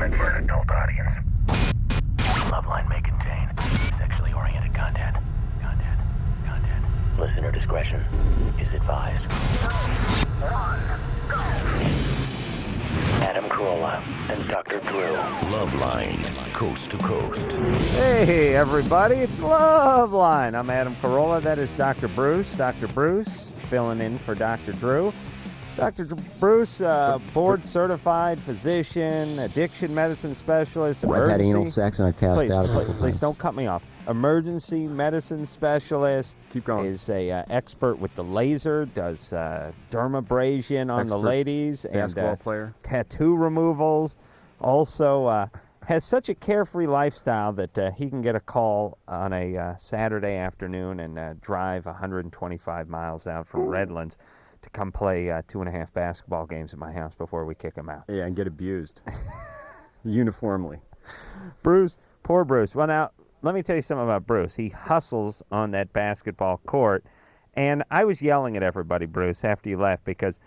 meant for an adult audience. LoveLine may contain sexually oriented content. Listener discretion is advised. 3, 2, 1, go! Adam Carolla and Dr. Drew. LoveLine, coast to coast. Hey, everybody, it's LoveLine. I'm Adam Carolla. That is Dr. Bruce. Dr. Bruce filling in for Dr. Drew. Dr. Bruce, board-certified physician, addiction medicine specialist, I've had anal sex and I passed out a couple times. Please don't cut me off. Emergency medicine specialist. Keep going. Is a expert with the laser, does dermabrasion on the ladies. Basketball and player. Tattoo removals. Also has such a carefree lifestyle that he can get a call on a Saturday afternoon and drive 125 miles out from Redlands to come play 2.5 basketball games at my house before we kick him out. Yeah, and get abused. Uniformly. Bruce, poor Bruce. Well, now, let me tell you something about Bruce. He hustles on that basketball court, and I was yelling at everybody, Bruce, after you left, because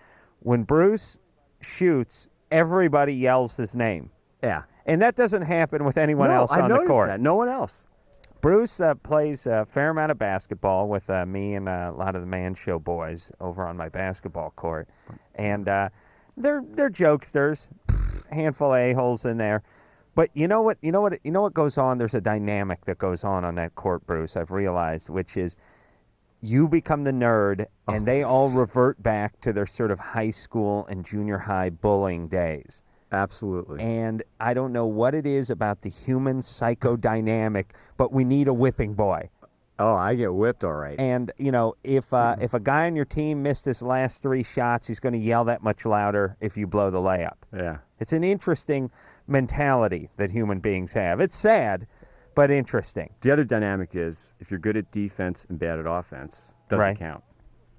when Bruce shoots, everybody yells his name. Yeah. And that doesn't happen with anyone else on the court. I noticed that. No one else. Bruce plays a fair amount of basketball with me and a lot of the Man Show boys over on my basketball court, and they're jokesters, a handful of a-holes in there. But you know what goes on? There's a dynamic that goes on that court, Bruce. I've realized, which is you become the nerd, and they all revert back to their sort of high school and junior high bullying days. Absolutely. And I don't know what it is about the human psychodynamic, but we need a whipping boy. Oh, I get whipped all right. And, if a guy on your team missed his last 3 shots, he's going to yell that much louder if you blow the layup. Yeah. It's an interesting mentality that human beings have. It's sad, but interesting. The other dynamic is if you're good at defense and bad at offense, doesn't count.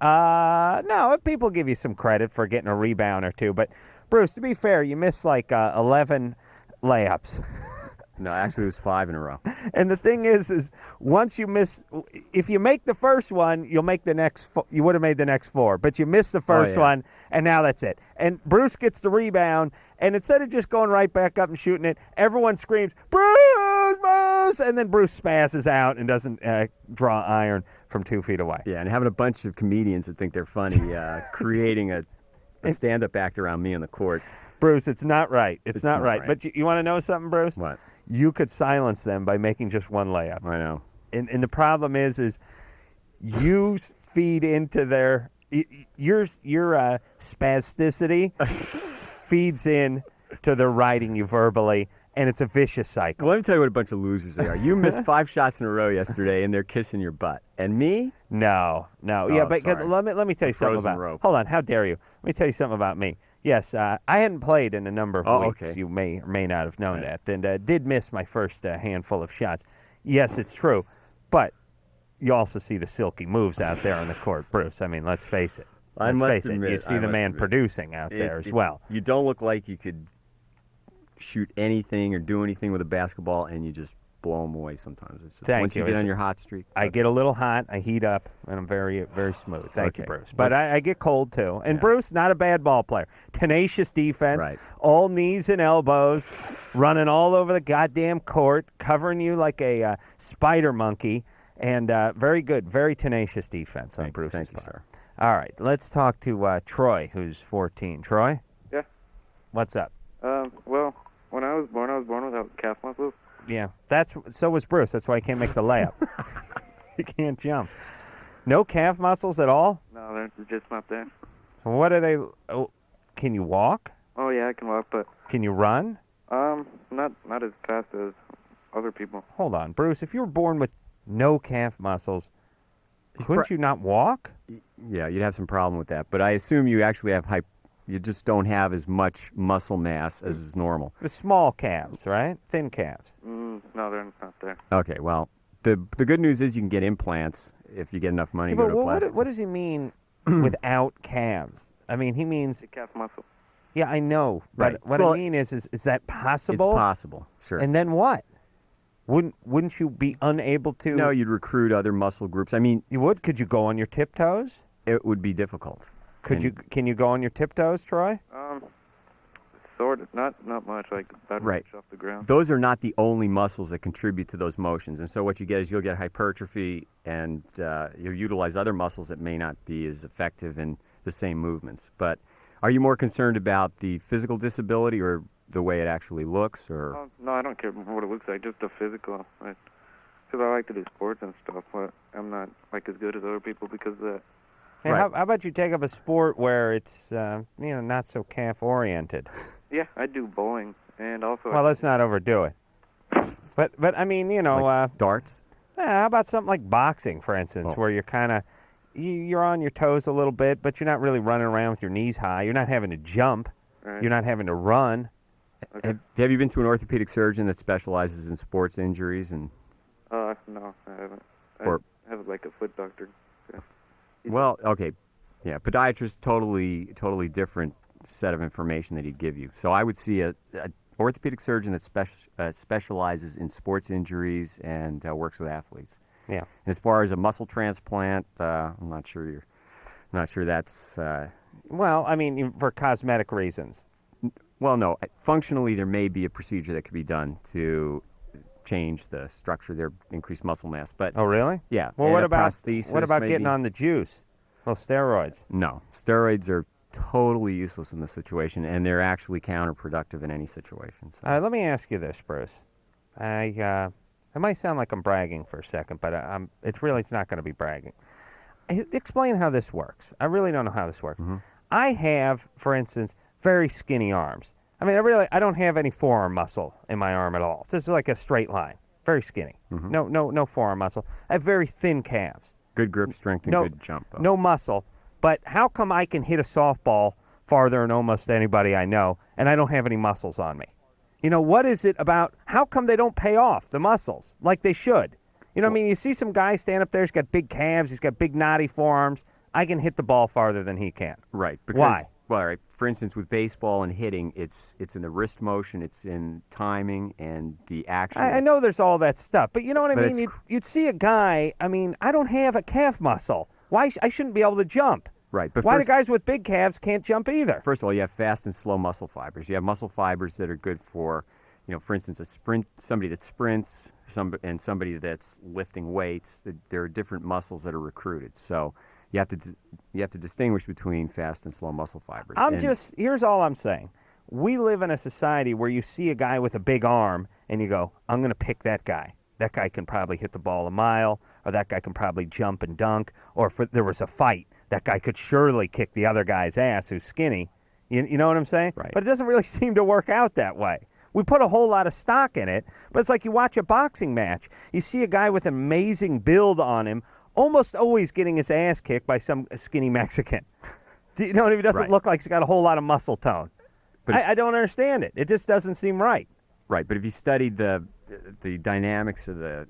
No, people give you some credit for getting a rebound or two, but Bruce, to be fair, you missed like 11 layups. No, actually it was 5 in a row. And the thing is once you miss, if you make the first one, you'll make the next. You would have made the next 4, but you missed the first one, and now that's it. And Bruce gets the rebound, and instead of just going right back up and shooting it, everyone screams, "Bruce, Bruce!" And then Bruce spazzes out and doesn't draw iron from 2 feet away. Yeah, and having a bunch of comedians that think they're funny, creating a stand-up act around me on the court. Bruce, it's not right. It's not right. But you want to know something, Bruce? What? You could silence them by making just one layup. I know. And the problem is you feed into their your spasticity feeds in to their riding you verbally, and it's a vicious cycle. Well, let me tell you what a bunch of losers they are. You missed 5 shots in a row yesterday, and they're kissing your butt. And me? No. Oh, Yeah, but sorry. let me tell you something about. Rope. Hold on, how dare you? Let me tell you something about me. Yes, I hadn't played in a number of weeks. Okay. You may or may not have known that, and did miss my first handful of shots. Yes, it's true, but you also see the silky moves out there on the court, Bruce. I mean, let's face it. I must admit, you see the man producing out there as well. You don't look like you could shoot anything or do anything with a basketball, and you just blow them away sometimes. It's just, once you get on your hot streak. I get a little hot, I heat up, and I'm very, very smooth. Thank you, Bruce. But I get cold, too. And Bruce, not a bad ball player. Tenacious defense, all knees and elbows, running all over the goddamn court, covering you like a spider monkey, and very good, very tenacious defense on Bruce's part. Thank you, sir. All right, let's talk to Troy, who's 14. Troy? Yeah. What's up? Well, when I was born without calf muscles. Yeah, so was Bruce. That's why he can't make the layup. He can't jump. No calf muscles at all? No, they're just not there. What are they? Oh, can you walk? Oh yeah, I can walk, but Can you run? not as fast as other people. Hold on, Bruce. If you were born with no calf muscles, couldn't you not walk? Yeah, you'd have some problem with that. But I assume you actually have you just don't have as much muscle mass as is normal. The small calves, right? Thin calves. No, they're not there. Okay, well, the good news is you can get implants if you get enough money to go to plastic. What does he mean without calves? I mean, he means The calf muscle. Yeah, I know. But Right. what Well, I mean is that possible? It's possible, sure. And then what? Wouldn't you be unable to? No, you'd recruit other muscle groups. I mean, You would? Could you go on your tiptoes? it would be difficult. Can you go on your tiptoes, Troy? Sort of, not much, like about Right. reach off the ground. Those are not the only muscles that contribute to those motions. And so what you get is you'll get hypertrophy, and you'll utilize other muscles that may not be as effective in the same movements. But are you more concerned about the physical disability or the way it actually looks? Or No, I don't care what it looks like, just the physical. Because I like to do sports and stuff, but I'm not like as good as other people because of that. Hey, Right. how about you take up a sport where it's not so calf oriented? Yeah, I do bowling, and also Well, let's not overdo it. But I mean, like darts? how about something like boxing, for instance, Oh. where you're kind of you're on your toes a little bit, but you're not really running around with your knees high. You're not having to jump. Right. You're not having to run. Okay. Have you been to an orthopedic surgeon that specializes in sports injuries? And No, I haven't. Or- I have like a foot doctor. So. well, okay, yeah, podiatrist, totally different set of information that he'd give you. So I would see a orthopedic surgeon that specializes in sports injuries and works with athletes. Yeah. And as far as a muscle transplant, I'm not sure that's. Well, I mean, for cosmetic reasons. Well, no. Functionally, there may be a procedure that could be done to change the structure there, increase muscle mass. But Oh, really? yeah. Well, and what a about prosthesis getting maybe. on the juice? Well, steroids. No, steroids are totally useless in this situation, and they're actually counterproductive in any situation. So. Let me ask you this, Bruce. It might sound like I'm bragging for a second, but it's not going to be bragging. Explain how this works. I really don't know how this works. Mm-hmm. I have, for instance, very skinny arms. I mean, I don't have any forearm muscle in my arm at all. It's just like a straight line, very skinny. Mm-hmm. No forearm muscle. I have very thin calves. Good grip strength and good jump, though. No muscle. But how come I can hit a softball farther than almost anybody I know, and I don't have any muscles on me? What is it about? How come they don't pay off the muscles like they should? I mean, you see some guy stand up there, he's got big calves, he's got big knotty forearms. I can hit the ball farther than he can. Right. Because, Why? Well, all right. For instance, with baseball and hitting, it's in the wrist motion, it's in timing and the action. I know there's all that stuff, but you know what I But mean? it's You'd see a guy, I mean, I don't have a calf muscle. Why? I shouldn't be able to jump. Right. But Why first, the guys with big calves can't jump either? first of all, you have fast and slow muscle fibers. You have muscle fibers that are good for, for instance, somebody that sprints, and somebody that's lifting weights. There are different muscles that are recruited. So you have to distinguish between fast and slow muscle fibers. Here's all I'm saying. We live in a society where you see a guy with a big arm and you go, I'm going to pick that guy. That guy can probably hit the ball a mile, or that guy can probably jump and dunk, or if there was a fight, that guy could surely kick the other guy's ass who's skinny. You know what I'm saying? Right. But it doesn't really seem to work out that way. We put a whole lot of stock in it, but it's like you watch a boxing match. You see a guy with an amazing build on him, almost always getting his ass kicked by some skinny Mexican. Do you know what I mean? He doesn't Right. look like he's got a whole lot of muscle tone. But I don't understand it. It just doesn't seem right. Right, but if you studied the dynamics of the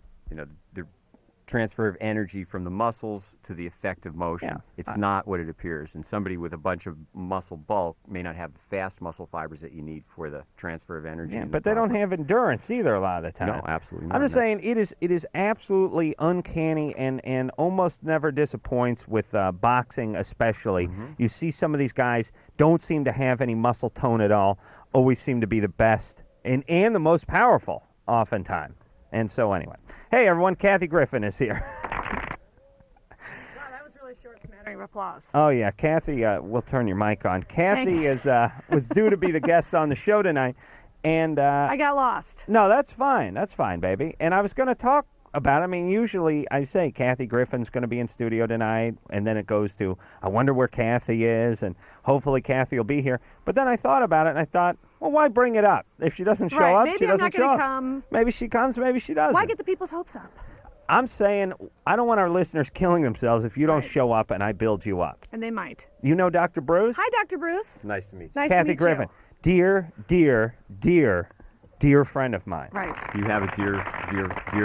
transfer of energy from the muscles to the effective motion, Yeah. it's not what it appears. And somebody with a bunch of muscle bulk may not have the fast muscle fibers that you need for the transfer of energy. Yeah, and but the they don't proper- have endurance either a lot of the time. No, absolutely not. I'm just saying it is absolutely uncanny and almost never disappoints with boxing especially. Mm-hmm. You see some of these guys don't seem to have any muscle tone at all, always seem to be the best and the most powerful oftentimes. And so anyway. Hey everyone, Kathy Griffin is here. Wow, that was really short, smattering of applause. Oh yeah, Kathy, we'll turn your mic on. Kathy was due to be the guest on the show tonight. And I got lost. no, that's fine. That's fine, baby. And I was going to talk about, I mean, usually I say Kathy Griffin's going to be in studio tonight, and then it goes to, I wonder where Kathy is, and hopefully Kathy will be here. But then I thought about it, and I thought, well, why bring it up? If she doesn't show Right, up, maybe she I'm doesn't not show gonna up. come. Maybe she comes, maybe she doesn't. Why get the people's hopes up? I'm saying I don't want our listeners killing themselves if you don't show up and I build you up. And they might. You know Dr. Bruce? Hi, Dr. Bruce. Nice to meet you. Nice to Kathy meet Griffin. you. Dear friend of mine. Right. You have a dear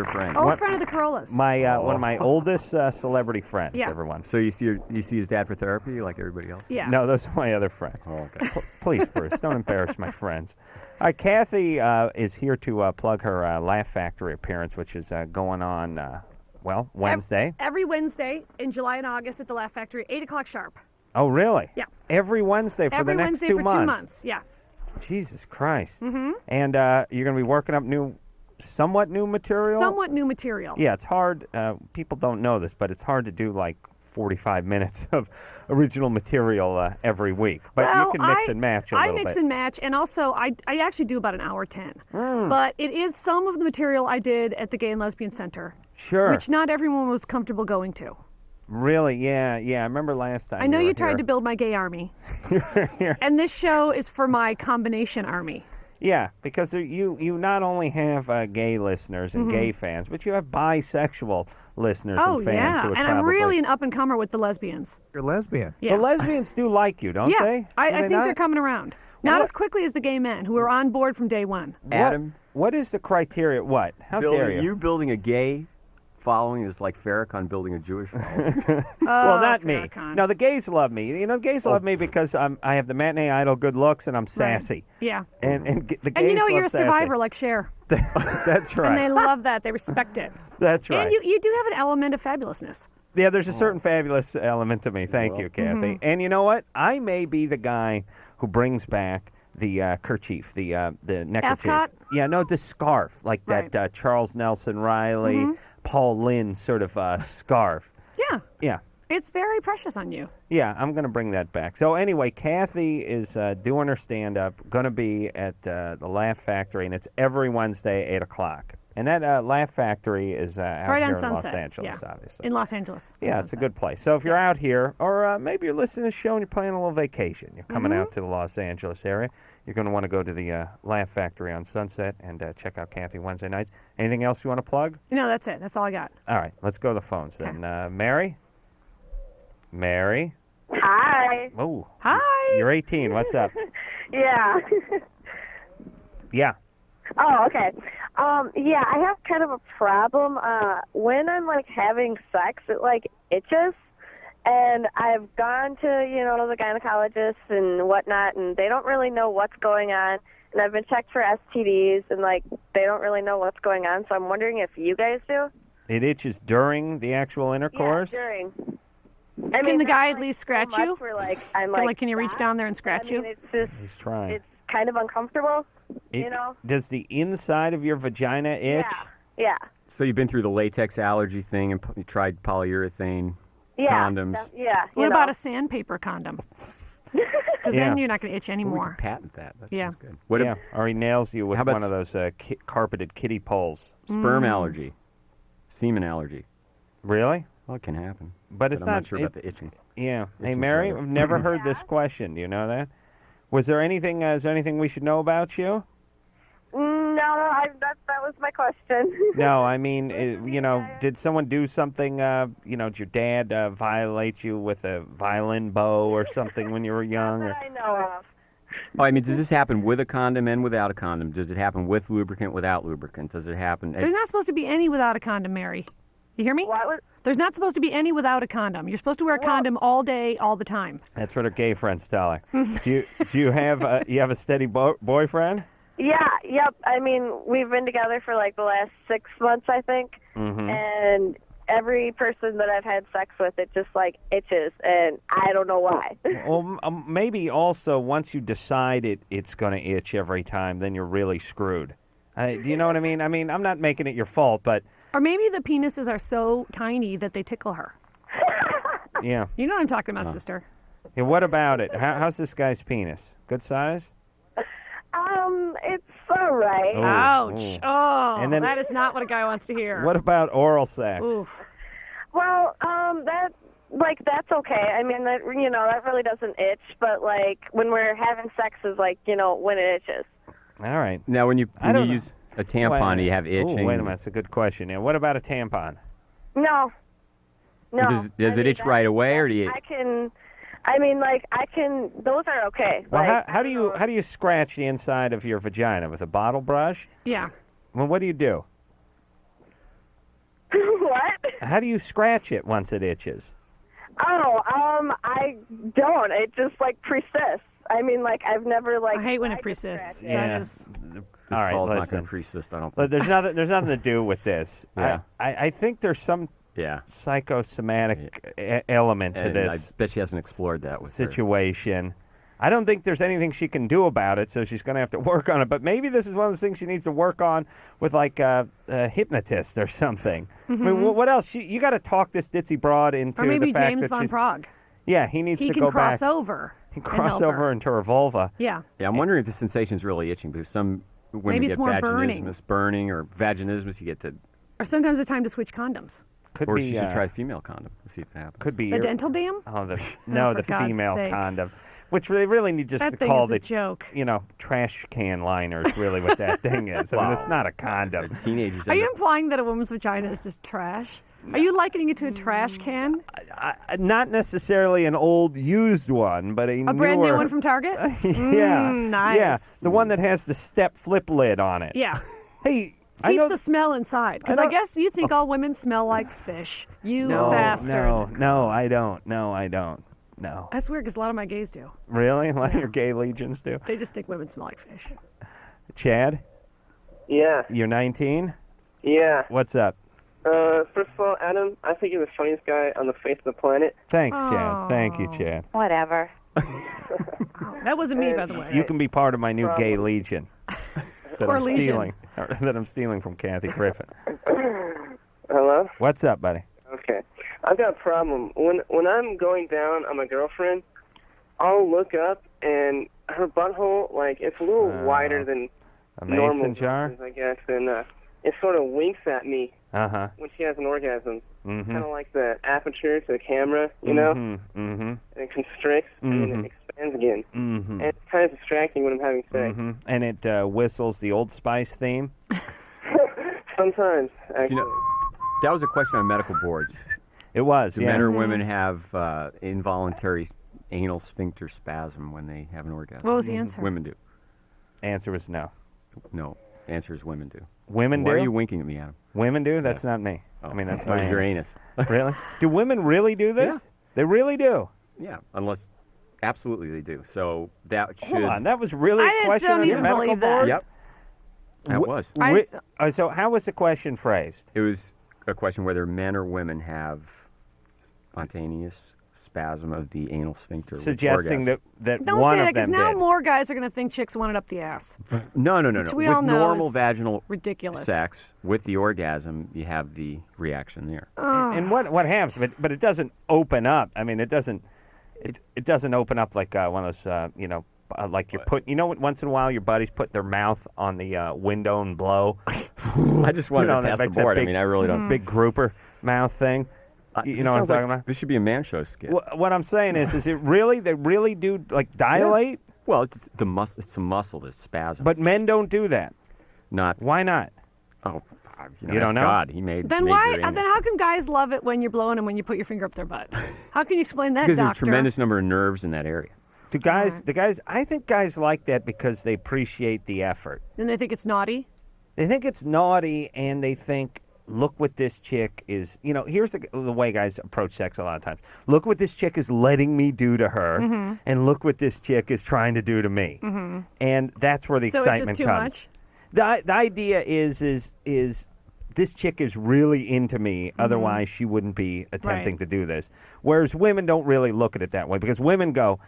friend. Old friend of the Corollas. My one of my oldest celebrity friends, Yeah. everyone. So you see his dad for therapy like everybody else? Yeah. No, those are my other friends. Oh, okay. Please, Bruce, don't embarrass my friends. All right, Kathy is here to plug her Laugh Factory appearance, which is going on, Wednesday. Every Wednesday in July and August at the Laugh Factory, 8 o'clock sharp. Oh, really? Yeah. Every Wednesday for Every the next Wednesday 2 for months. 2 months. Yeah. Jesus Christ. Mm-hmm. And you're going to be working up somewhat new material? Somewhat new material. Yeah, it's hard. People don't know this, but it's hard to do like 45 minutes of original material every week. But Well, you can mix and match a little bit. I mix and match, and also I actually do about an hour 10. But it is some of the material I did at the Gay and Lesbian Center, Sure. which not everyone was comfortable going to. Really? Yeah. I remember last time. I know you you tried here. to build my gay army, and this show is for my combination army. Yeah, because you not only have gay listeners and gay fans, but you have bisexual listeners Oh and fans yeah, who would and probably... I'm really an up and comer with the lesbians. You're lesbian. Yeah. The lesbians do like you, don't yeah, they? I Do think they they're not? coming around. Not as quickly as the gay men who were on board from day one. Adam, What is the criteria? What? How dare you? building a gay following is like Farrakhan building a Jewish following. Well, not me. Farrakhan. No, the gays love me. You know, gays love me because I have the matinee idol good looks and I'm sassy. Yeah. And the gays And you know love you're a sassy. survivor like Cher. That's And they right. love that. They respect it. That's right. And you do have an element of fabulousness. Yeah, there's a certain fabulous element to me. Thank you, Kathy. And you know what? I may be the guy who brings back the kerchief, the neckerchief. Ascot? Yeah, no, the scarf, like Right. that Charles Nelson Riley, Paul Lynde sort of scarf. Yeah. Yeah. It's very precious on you. Yeah, I'm going to bring that back. So anyway, Kathy is doing her stand-up, going to be at the Laugh Factory, and it's every Wednesday, 8 o'clock. And that Laugh Factory is out Right here on in Los Sunset. Angeles, Yeah. obviously. In Los Angeles. Yeah, it's a good place. So if you're out here, or maybe you're listening to the show and you're planning a little vacation, you're coming out to the Los Angeles area, you're going to want to go to the Laugh Factory on Sunset and check out Kathy Wednesday nights. Anything else you want to plug? No, that's it. That's all I got. All right, let's go to the phones then. Mary? Mary? Hi. Oh, Hi. you're 18. What's up? Yeah. Yeah. Oh, okay. Yeah, I have kind of a problem. When I'm like having sex, it like itches, and I've gone to the gynecologist and whatnot, and they don't really know what's going on. And I've been checked for STDs, and like they don't really know what's going on. So I'm wondering if you guys do. It itches during the actual intercourse? Yeah, during. Can the guy not, at least so scratch much you? Where, like, I'm Can you reach "Stop." down there and scratch I mean, you? it's just He's trying. it's kind of uncomfortable. It- Does the inside of your vagina itch? Yeah. So you've been through the latex allergy thing and you tried polyurethane Yeah. condoms. Yeah. What about a sandpaper condom? Because Yeah. then you're not going to itch Well, we anymore. could patent that. That Yeah. sounds good. What Yeah, or he nails you with How about one of those carpeted kiddie poles. sperm allergy, semen allergy? Really? Well, it can happen. But it's I'm not... not sure about the itching. Yeah. Hey, Itching Mary, further. I've never heard this question. Do you know that? Was there anything? Is there anything we should know about you? No, that was my question. No, I mean, did someone do something? Did your dad violate you with a violin bow or something when you were young? That I know of. Oh, I mean, does this happen with a condom and without a condom? Does it happen with lubricant, without lubricant? Does it happen? There's not supposed to be any without a condom, Mary. You hear me? What was? There's not supposed to be any without a condom. You're supposed to wear a condom all day, all the time. That's what her gay friends tell her. do you have a steady boyfriend? Yeah. Yep. I mean, we've been together for like the last 6 months, I think, and every person that I've had sex with, it just like itches, and I don't know why. Well, maybe also once you decide it's going to itch every time, then you're really screwed. Do you know what I mean? I mean, I'm not making it your fault, but Or maybe the penises are so tiny that they tickle her. yeah. You know what I'm talking about, sister. Yeah, what about it? How's this guy's penis? Good size? It's all right. Oh, Ouch. Oh, And then- that is not what a guy wants to hear. What about oral sex? Oof. Well, that's okay. I mean, that that really doesn't itch, but like when we're having sex is like when it itches. All right. Now, when you don't know. use a tampon, do you have itching? Ooh, wait a minute, that's a good question. Yeah, what about a tampon? No. No. Does it itch right away, or do you? Those are okay. Well, Like, how do you scratch the inside of your vagina with a bottle brush? Yeah. Well, what do you do? What? How do you scratch it once it itches? Oh, I don't. It just like persists. I mean, like I've never like. I hate when it tried to persists. scratch it. Yeah. That is, This All right, call's not listen. going to persist. I don't. But Think. there's nothing to do with this. Yeah. I think there's some Yeah. psychosomatic element to And this I bet she hasn't explored that with her. situation. I don't think there's anything she can do about it, so she's going to have to work on it. But maybe this is one of those things she needs to work on with, like, a hypnotist or something. I mean, what else? You got to talk this ditzy broad into Or maybe the fact James that Von she's... Prague. Yeah, he needs He to can go cross back. over. He and cross help over her. into her vulva. Yeah. Yeah, I'm wondering if the sensation's really itching because some women Maybe get it's more vaginismus, burning, or vaginismus. You get the, Or sometimes it's time to switch condoms. Could or be, she should try a female condom to see if it happens. Could be The ir- dental dam? Oh, the for the God's female sake. condom, which they really need just That to thing call is a the joke. trash can liner is really what that thing is. I mean, it's not a condom. Teenagers. Are end you up- implying that a woman's vagina is just trash? Are you likening it to a trash can? Not necessarily an old used one, but a A brand new newer- one from Target? yeah, nice. yeah, the one that has the step flip lid on it. Yeah. Hey, I Keeps know the smell inside. Because I I know- guess you think all women smell like fish. You no, bastard. no, I don't. No, I don't. No. That's weird because a lot of my gays do. Really? A lot of your gay legions do. They just think women smell like fish. Chad, Yeah, you're 19. yeah. What's up? First of all, Adam, I think you're the funniest guy on the face of the planet. Thanks, Chad. Thank you, Chad. Whatever. That wasn't me, by the way. You can be part of my new gay legion that Or I'm legion. stealing. That I'm stealing from Kathy Griffin. Hello? What's up, buddy? Okay. I've got a problem. When I'm going down on my girlfriend, I'll look up and her butthole, like, it's a little wider than A normal mason jar? girlfriends, I guess, and it sort of winks at me Uh-huh. when she has an orgasm. Mm-hmm. Kind of like the aperture to the camera, you know? Mm-hmm. And it constricts and then it expands again. Mm-hmm. And it's kind of distracting when I'm having sex. Mm-hmm. And it whistles the Old Spice theme. Sometimes, actually. Do you know, that was a question on medical boards. It was, Do yeah. men or women have involuntary anal sphincter spasm when they have an orgasm? What was the answer? Women do. Answer was no. No. Answer is women do. Women Why do? are you winking at me, Adam? Women do? That's not me. I mean, that's That was my your answer. anus. Really? Do women really do this? They really do. Yeah, unless absolutely they do. So that should. Hold on, that was really I a just question don't on the even medical believe that. board? Yep. That Wh- was. So how was the question phrased? It was a question whether men or women have spontaneous spasm of the anal sphincter. with Suggesting orgasm. that Don't one say that of because them now did. more guys are going to think chicks want it up the ass. No. Which we With all know normal is vaginal ridiculous. sex, with the orgasm, you have the reaction there. And what happens? But it doesn't open up. I mean, it doesn't open up like one of those, like you're putting. You know, once in a while your buddies put their mouth on the window and blow. I just wanted know, to that pass the makes that board. big- I mean, I really don't. Big grouper mouth thing. You This know what I'm sounds talking like- about? This should be a man show skit. What I'm saying is it really? They really do like dilate? Well, it's the muscle. It's the muscle that spasms. But men don't do that. not. Why not? Oh, You that's don't know? God. He made. Then made why? your Then anus. how come guys love it when you're blowing them when you put your finger up their butt? How can you explain that, Because there's a doctor? tremendous number of nerves in that area. The guys, I think guys like that because they appreciate the effort. And they think it's naughty. They think it's naughty, and they think, look what this chick is. Here's the way guys approach sex a lot of times. Look what this chick is letting me do to her, Mm-hmm. and look what this chick is trying to do to me. And that's where the So it's just excitement too comes. much? The idea is this chick is really into me. Otherwise, she wouldn't be attempting Right. to do this. Whereas women don't really look at it that way because women go,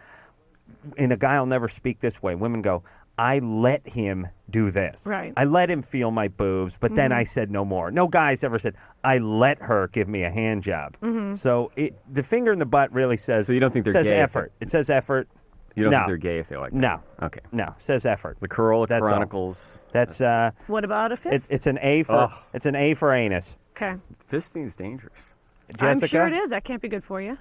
and a guy will never speak this way. Women go, I let him do this. Right. I let him feel my boobs, but then I said no more. No guy's ever said, I let her give me a hand job. So the finger in the butt really says, So you don't think they're says gay if effort. It says effort. You don't No. think they're gay if they like that? No. Okay. No, says effort. The Curl That's all. Chronicles. That's What about a fist? it's an A for Ugh. it's an A for anus. Okay. Fisting is dangerous. Jessica? I'm sure it is. That can't be good for you.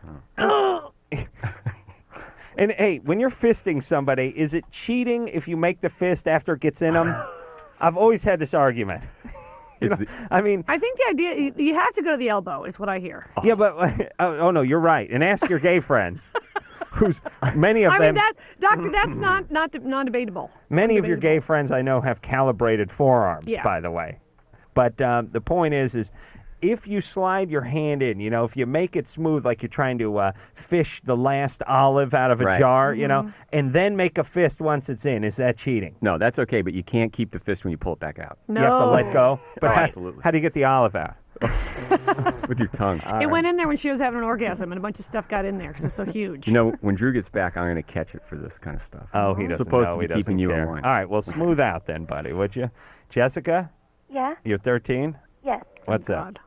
And hey, when you're fisting somebody, is it cheating if you make the fist after it gets in them? I've always had this argument. It's the- I mean, I think the idea you have to go to the elbow is what I hear. yeah, but oh no, you're right. And ask your gay friends, who's many of I them. mean, doctor, that's not debatable. Many of your gay friends I know have calibrated forearms, Yeah. by the way. But the point is if you slide your hand in, if you make it smooth like you're trying to fish the last olive out of a Right. jar, and then make a fist once it's in, is that cheating? No, that's okay, but you can't keep the fist when you pull it back out. No. You have to let go. But Oh, how, absolutely. how do you get the olive out? with your tongue. It went in there when she was having an orgasm, and a bunch of stuff got in there because it was so huge. You know, when Drew gets back, I'm going to catch it for this kind of stuff. Oh, he doesn't supposed know. to be He doesn't keeping you care. in line. All right, well, smooth out then, buddy, would you? Jessica, Yeah, you're 13? yes. What's Oh, up? God.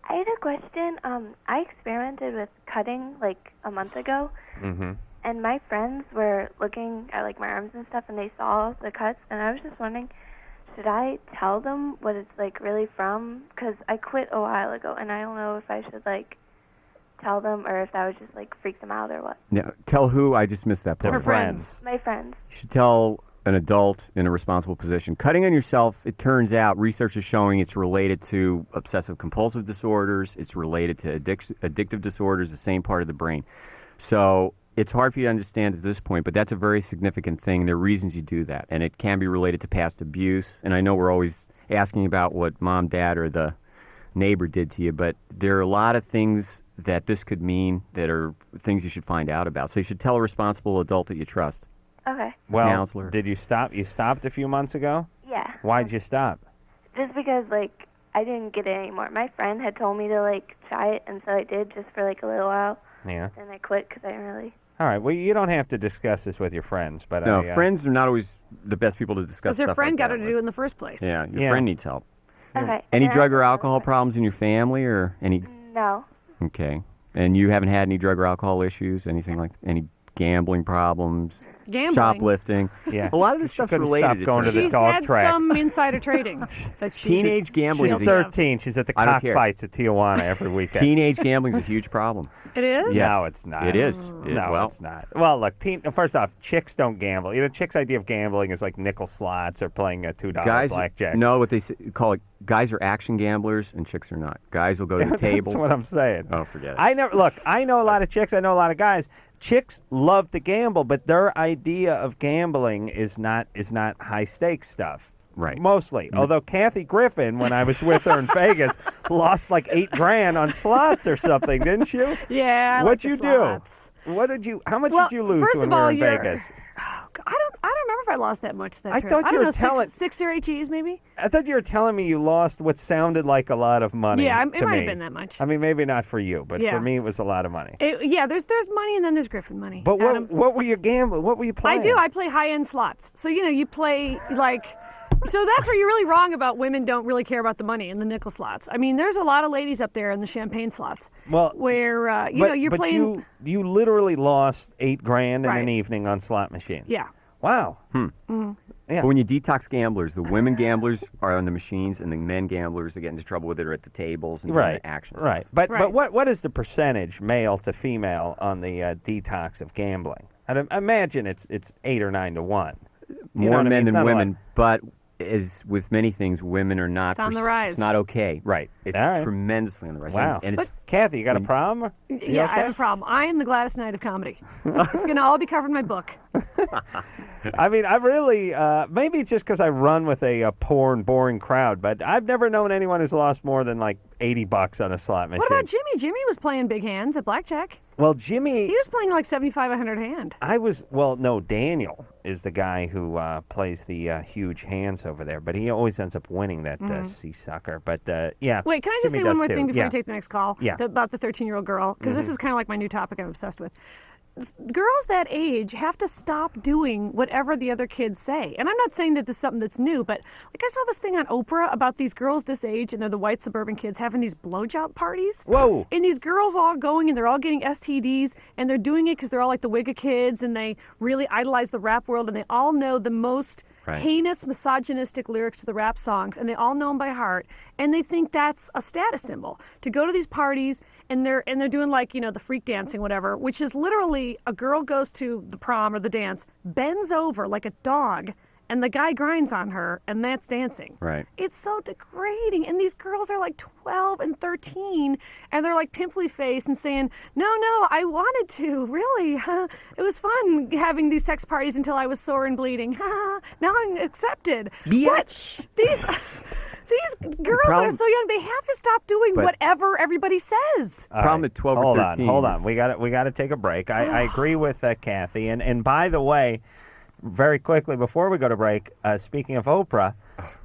I had a question. I experimented with cutting like a month ago, Mm-hmm. and my friends were looking at like my arms and stuff, and they saw the cuts, and I was just wondering, should I tell them what it's like really from? Because I quit a while ago, and I don't know if I should like tell them or if that would just like freak them out or what. Now, tell who? I just missed that part. They're Her friends. My friends. You should tell an adult in a responsible position. Cutting on yourself, it turns out, research is showing it's related to obsessive compulsive disorders. It's related to addictive disorders, the same part of the brain. So it's hard for you to understand at this point, but that's a very significant thing. There are reasons you do that, and it can be related to past abuse. And I know we're always asking about what mom, dad, or the neighbor did to you, but there are a lot of things that this could mean that are things you should find out about. So you should tell a responsible adult that you trust. Okay. Well, Counselor. did you stop? You stopped a few months ago? Yeah. Why'd you stop? Just because like I didn't get it anymore. My friend had told me to like try it, and so I did just for like a little while. Yeah. Then I quit because I didn't really. All right, well, you don't have to discuss this with your friends, but No, I, friends are not always the best people to discuss Because her stuff friend like got that her to with. do it in the first place. Yeah, your Yeah. friend needs help. Okay. Any And drug or then- alcohol problems in your family or any? No. Okay. And you haven't had any drug or alcohol issues, anything like any gambling problems, Gambling. shoplifting? Yeah. A lot of this She stuff's couldn't related. stop it going to turns the out. She's dog had track. some insider trading that she's Teenage gambling She's is She'll a, 13. She's at the I don't care. cockfights at Tijuana every weekend. teenage gambling is a huge problem. It is? Yes. No, it's not. It is. No, well, it's not. Well, look, first off, chicks don't gamble. You know, chicks' idea of gambling is like nickel slots or playing a $2 guys blackjack. know what they call it. Guys are action gamblers and chicks are not. Guys will go to the tables. That's what I'm saying. Oh, forget it. I know a lot of chicks. I know a lot of guys. Chicks love to gamble, but their idea of gambling is not high stakes stuff. Right. Mostly. Although Kathy Griffin, when I was with her in Vegas, lost like $8,000 on slots or something, didn't you? Yeah. I What'd like you the do? slots. How much Well, did you lose first when of we were all, in you're- Vegas? Oh, God, I don't remember if I lost that much that I trip. thought I you don't were know, telling- six CRHEs maybe? I thought you were telling me you lost what sounded like a lot of money. Yeah, it to might me. have been that much. I mean, maybe not for you, but Yeah. for me, it was a lot of money. Yeah, there's money and then there's Griffin money. But Adam. what were you gambling? What were you playing? I do. I play high-end slots. So, you play like... So that's where you're really wrong about women don't really care about the money in the nickel slots. I mean, there's a lot of ladies up there in the champagne slots. Well, where, you're but playing... you literally lost $8,000 in Right. an evening on slot machines. Yeah. Wow. Yeah. But when you detox gamblers, the women gamblers are on the machines, and the men gamblers that get into trouble with it are at the tables and doing Right. the action Right. stuff. But Right. what is the percentage male to female on the detox of gambling? I'd imagine it's 8 or 9 to 1. You know More what I men mean? It's than not a lot. women, but as with many things, women are not. It's on the rise. It's not okay. Right. It's All right. tremendously on the rise. Wow. And it's Kathy, you got a problem? You Yeah, I okay? have a problem. I am the Gladys Knight of comedy. It's going to all be covered in my book. I mean, I really, maybe it's just because I run with a poor and boring crowd, but I've never known anyone who's lost more than like $80 on a slot machine. What about Jimmy? Jimmy was playing big hands at blackjack. Well, Jimmy, He was playing like 7,500 hand. Daniel is the guy who plays the huge hands over there, but he always ends up winning that sea sucker. But yeah. Wait, can I just Jimmy say one does more too. thing before Yeah. I take the next call? Yeah. About the 13-year-old girl, because this is kind of like my new topic I'm obsessed with. Girls that age have to stop doing whatever the other kids say. And I'm not saying that this is something that's new, but like I saw this thing on Oprah about these girls this age, and they're the white suburban kids having these blowjob parties. Whoa. And these girls all going and they're all getting STDs, and they're doing it because they're all like the Wigga kids, and they really idolize the rap world, and they all know the most Right. heinous, misogynistic lyrics to the rap songs, and they all know them by heart, and they think that's a status symbol to go to these parties, and they're doing like the freak dancing, whatever, which is literally a girl goes to the prom or the dance, bends over like a dog, and the guy grinds on her, and that's dancing. Right. It's so degrading. And these girls are like 12 and 13, and they're like pimply faced and saying, no, I wanted to, really. It was fun having these sex parties until I was sore and bleeding. Now I'm accepted. What? These girls that are problem- so young, they have to stop doing But- whatever everybody says. All Problem right. at 12 or Hold 13 on. is- We got to take a break. I agree with Kathy. And by the way, very quickly before we go to break, speaking of Oprah,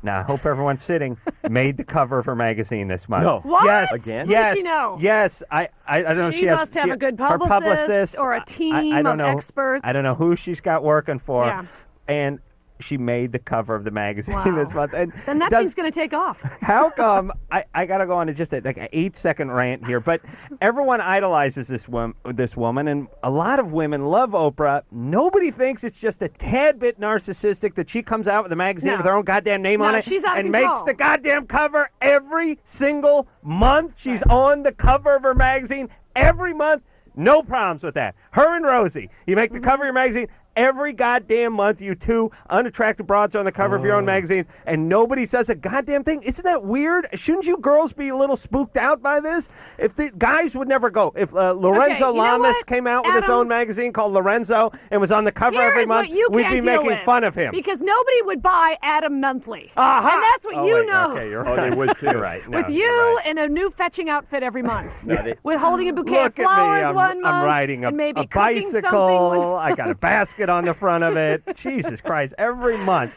now I hope everyone's sitting, made the cover of her magazine this month. No. What? Yes. Again? What Yes. does she know? Yes. I don't know. She must have a good her publicist or a I team don't of know, experts. I don't know who she's got working for. Yeah. And she made the cover of the magazine Wow. this month. And Then that thing's going to take off. how come I got to go on to just an 8-second rant here, but everyone idolizes this woman, and a lot of women love Oprah. Nobody thinks it's just a tad bit narcissistic that she comes out with a magazine No. with her own goddamn name on it she's out of and control. makes the goddamn cover every single month. She's on the cover of her magazine every month. No problems with that. Her and Rosie, you make the cover of your magazine every goddamn month. You two unattractive broads are on the cover of your own magazines, and nobody says a goddamn thing. Isn't that weird? Shouldn't you girls be a little spooked out by this? If the guys would never go. If Lorenzo you know Lamas what, came out with his Adam? own magazine called Lorenzo and was on the cover Here every is month, what you we'd can't be deal making with, fun of him. because nobody would buy Adam Monthly. Aha! And that's what Oh, you wait, know. Okay, you're Oh, right. they would too. You're right. No, With you're you right. in a new fetching outfit every month. No, with holding a bouquet Look of flowers at me. one month. I'm riding and maybe a cooking something bicycle. one- I got a basket on the front of it. Jesus Christ. Every month.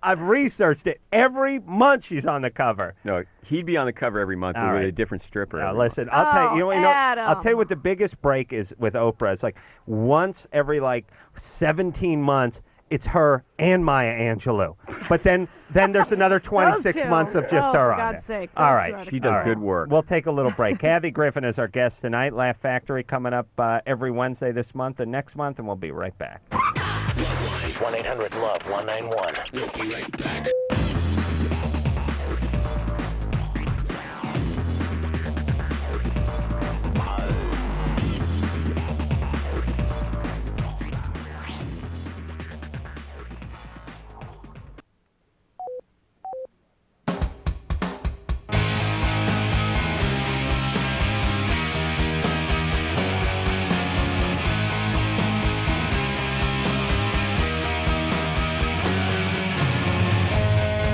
I've researched it. Every month she's on the cover. No, he'd be on the cover every month All with right. a different stripper. Now, every listen, I'll tell you, Adam. I'll tell you what the biggest break is with Oprah. It's like once every 17 months, it's her and Maya Angelou. But then there's another 26 Those two. months of just Oh, her for on God's there. sake. All Those right. two are the She does cover. good work. We'll take a little break. Kathy Griffin is our guest tonight. Laugh Factory coming up every Wednesday this month and next month, and we'll be right back. 1-800-LOVE-191. We'll be right back.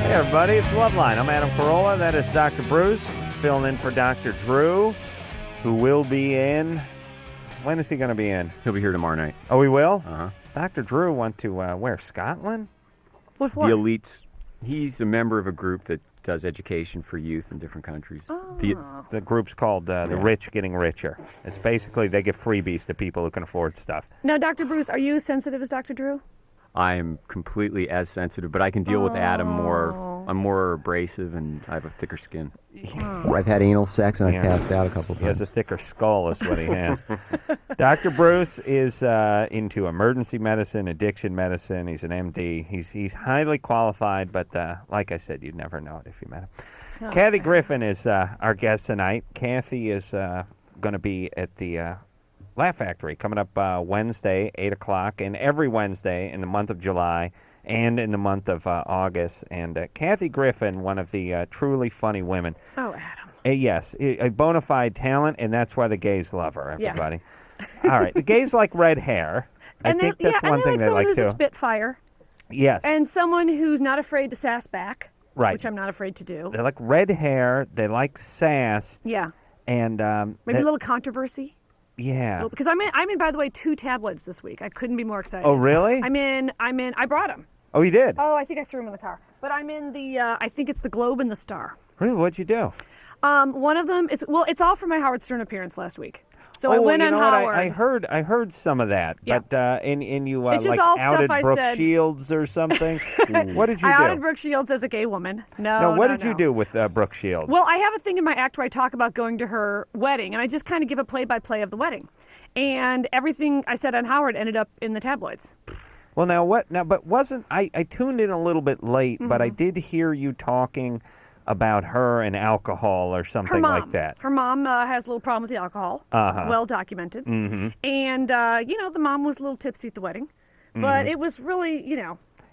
Hey, everybody, it's LoveLine. I'm Adam Carolla. That is Dr. Bruce, filling in for Dr. Drew, who will be in. When is he going to be in? He'll be here tomorrow night. Oh, he will? Uh-huh. Dr. Drew went to where? Scotland? With The what? elites. He's a member of a group that does education for youth in different countries. The group's called The Rich Getting Richer. It's basically they give freebies to people who can afford stuff. Now, Dr. Bruce, are you as sensitive as Dr. Drew? I am completely as sensitive, but I can deal with Adam more. I'm more abrasive and I have a thicker skin. I've had anal sex and Yeah. I've passed out a couple He has a times. thicker skull is what he has. Dr. Bruce is into emergency medicine, addiction medicine. He's an MD. He's highly qualified, but like I said, you'd never know it if you met him. Kathy Griffin is our guest tonight. Kathy is going to be at the Laugh Factory coming up Wednesday, 8 o'clock, and every Wednesday in the month of July and in the month of August. And Kathy Griffin, one of the truly funny women. Oh, Adam. Yes, a bona fide talent, and that's why the gays love her, Yeah. everybody. All right, the gays like red hair. I And think they, that's yeah, one and they thing like they someone like who's a too. spitfire Yes, and someone who's not afraid to sass back, right. which I'm not afraid to do. They like red hair, they like sass, Yeah, and maybe a little controversy. yeah. Because I'm in, by the way, 2 tabloids this week. I couldn't be more excited. Oh, really? I'm in. I brought them. Oh, you did? Oh, I think I threw them in the car. But I'm in the. I think it's the Globe and the Star. Really? What'd you do? One of them is it's all from my Howard Stern appeance last week. So I oh, went you on know what? Howard. I heard some of that, Yeah. but and you It's just like all stuff outed I Brooke said. Shields or something. What did you I do? outed Brooke Shields as a gay woman. No, what did you do with Brooke Shields? Well, I have a thing in my act where I talk about going to her wedding, and I just kind of give a play-by-play of the wedding. And everything I said on Howard ended up in the tabloids. Well, now what? Now, but wasn't I tuned in a little bit late, but I did hear you talking about her and alcohol or Her something mom. like that. Her mom has a little problem with the alcohol. Well documented. Mm-hmm. And the mom was a little tipsy at the wedding, but it was really,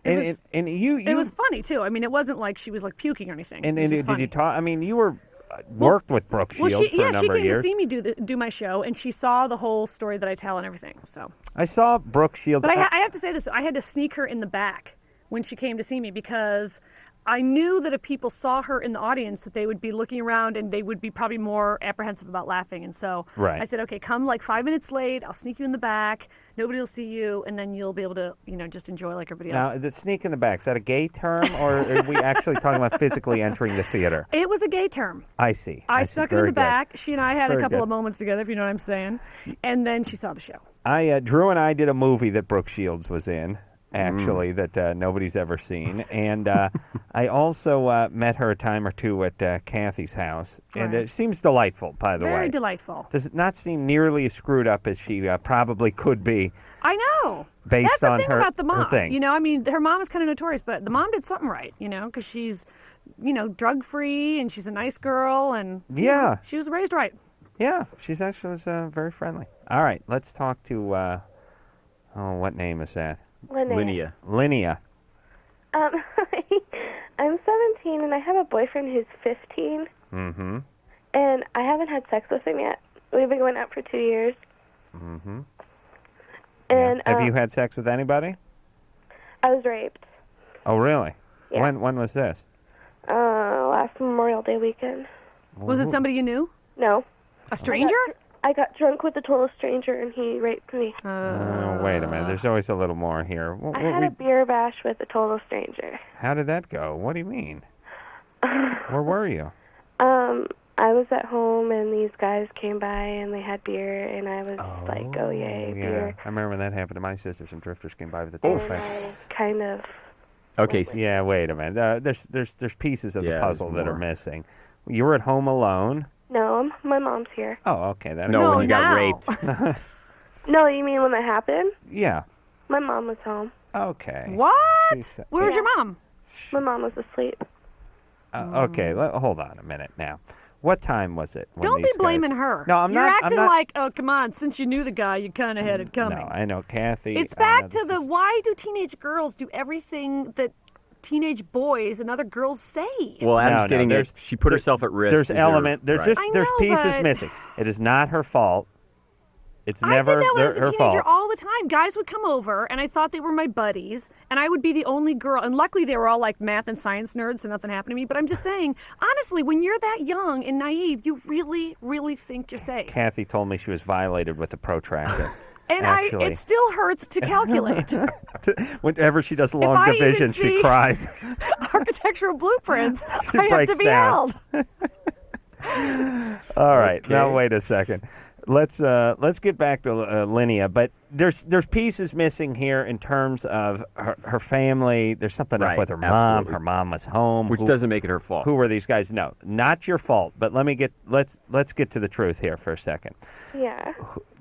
And you it was funny too. I mean, it wasn't like she was like puking or anything. and It was did just you funny. talk? I mean, you were worked with Brooke Shields for a she number came of years. to see me do my show, and she saw the whole story that I tell and everything. So, I saw Brooke Shields. but I have to say this: I had to sneak her in the back when she came to see me because I knew that if people saw her in the audience, that they would be looking around and they would be probably more apprehensive about laughing. And so Right. I said, okay, come like 5 minutes late. I'll sneak you in the back. Nobody will see you, and then you'll be able to, just enjoy like everybody else. Now, the sneak in the back, is that a gay term, or are we actually talking about physically entering the theater? It was a gay term. I see. I see. snuck her in Very the good. back. She and I had Very a couple good. of moments together, if you know what I'm saying. And then she saw the show. Drew and I did a movie that Brooke Shields was in, actually, that nobody's ever seen. And I also met her a time or two at Kathy's house. And Right. it seems delightful, by the way. Very delightful. Does it not seem nearly as screwed up as she probably could be? I know. Based That's the on thing her- about the her mom. thing. I mean, her mom is kind of notorious, but the mom did something right, because she's, drug-free and she's a nice girl and Yeah. she was raised right. Yeah, she's actually very friendly. All right, let's talk to, what name is that? Linnea. Linnea. I'm 17 and I have a boyfriend who's 15, Mm-hmm. and I haven't had sex with him yet. We've been going out for 2 years. Mm-hmm. And Have you had sex with anybody? I was raped Oh, really? Yeah. When was this? last Memorial Day weekend. Was it somebody you knew? No. A stranger? I got drunk with a total stranger and he raped me. Oh, wait a minute. There's always a little more here. I had a beer bash with a total stranger. How did that go? What do you mean? Where were you? I was at home and these guys came by and they had beer and I was like, oh yay, yeah. beer. I remember when that happened to my sister. Some drifters came by with a And toothpick. I kind of, Okay. Yeah, wait a minute. There's pieces of Yeah, the there's puzzle that are more. missing. You were at home alone. no, my mom's here. Oh, okay. That No, when you got now. raped. No, you mean when that happened? Yeah. My mom was home. Okay. What? She's- Where was your mom? My mom was asleep. Okay. Hold on a minute now. What time was it? when Don't be these guys- blaming her. No, I'm You're not. acting I'm not. like, oh, come on, since you knew the guy, you kind of had it coming. No, I know, Kathy. It's I know back to this the is- why do teenage girls do everything that teenage boys and other girls say? Well, Adam's No, getting there's- it. She put herself at risk. There's Is element. there- There's right. just I there's know, pieces but- missing. It is not her fault. It's I never did that when I was a her teenager fault. all the time. Guys would come over, and I thought they were my buddies, and I would be the only girl. And luckily, they were all like math and science nerds, so nothing happened to me. But I'm just saying, honestly, when you're that young and naive, you really, really think you're safe. Kathy told me she was violated with a protractor. And actually. it still hurts to calculate. Whenever she does long I even division, she see- cries. Architectural blueprints. She I have to breaks be down. held. All right, now Okay. wait a second. Let's get back to Linnea, but there's pieces missing here in terms of her family. There's something up Right, with her mom. absolutely. Her mom was home. Which Who- doesn't make it her fault. Who were these guys? No, not your fault. But let's get to the truth here for a second. Yeah.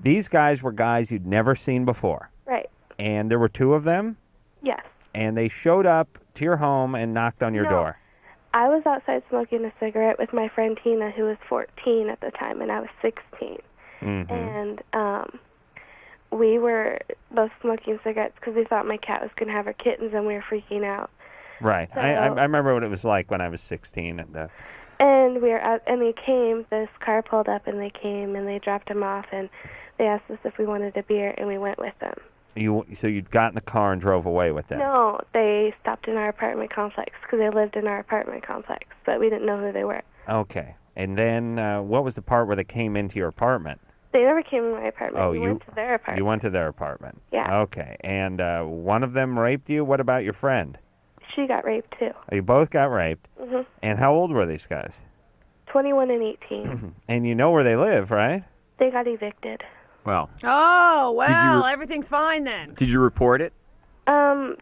These guys were guys you'd never seen before, Right. and there were two of them, Yes. and they showed up to your home and knocked on your No. door. I was outside smoking a cigarette with my friend Tina, who was 14 at the time, and I was 16. Mm-hmm. And we were both smoking cigarettes because we thought my cat was going to have her kittens, and we were freaking out. Right. So- I remember what it was like when I was 16, and And we were out, and they came. This car pulled up, and they came, and they dropped him off, and they asked us if we wanted a beer, and we went with them. so you got in the car and drove away with them. No, they stopped in our apartment complex because they lived in our apartment complex, but we didn't know who they were. Okay. And then what was the part where they came into your apartment? They never came in my apartment. Oh, we went to their apartment. You went to their apartment. Yeah. Okay. And one of them raped you. What about your friend? She got raped too. You both got raped. hmm And how old were these guys? 21 and 18. And you know where they live, right? They got evicted. Well, Oh, well, you- everything's fine then. did you report it?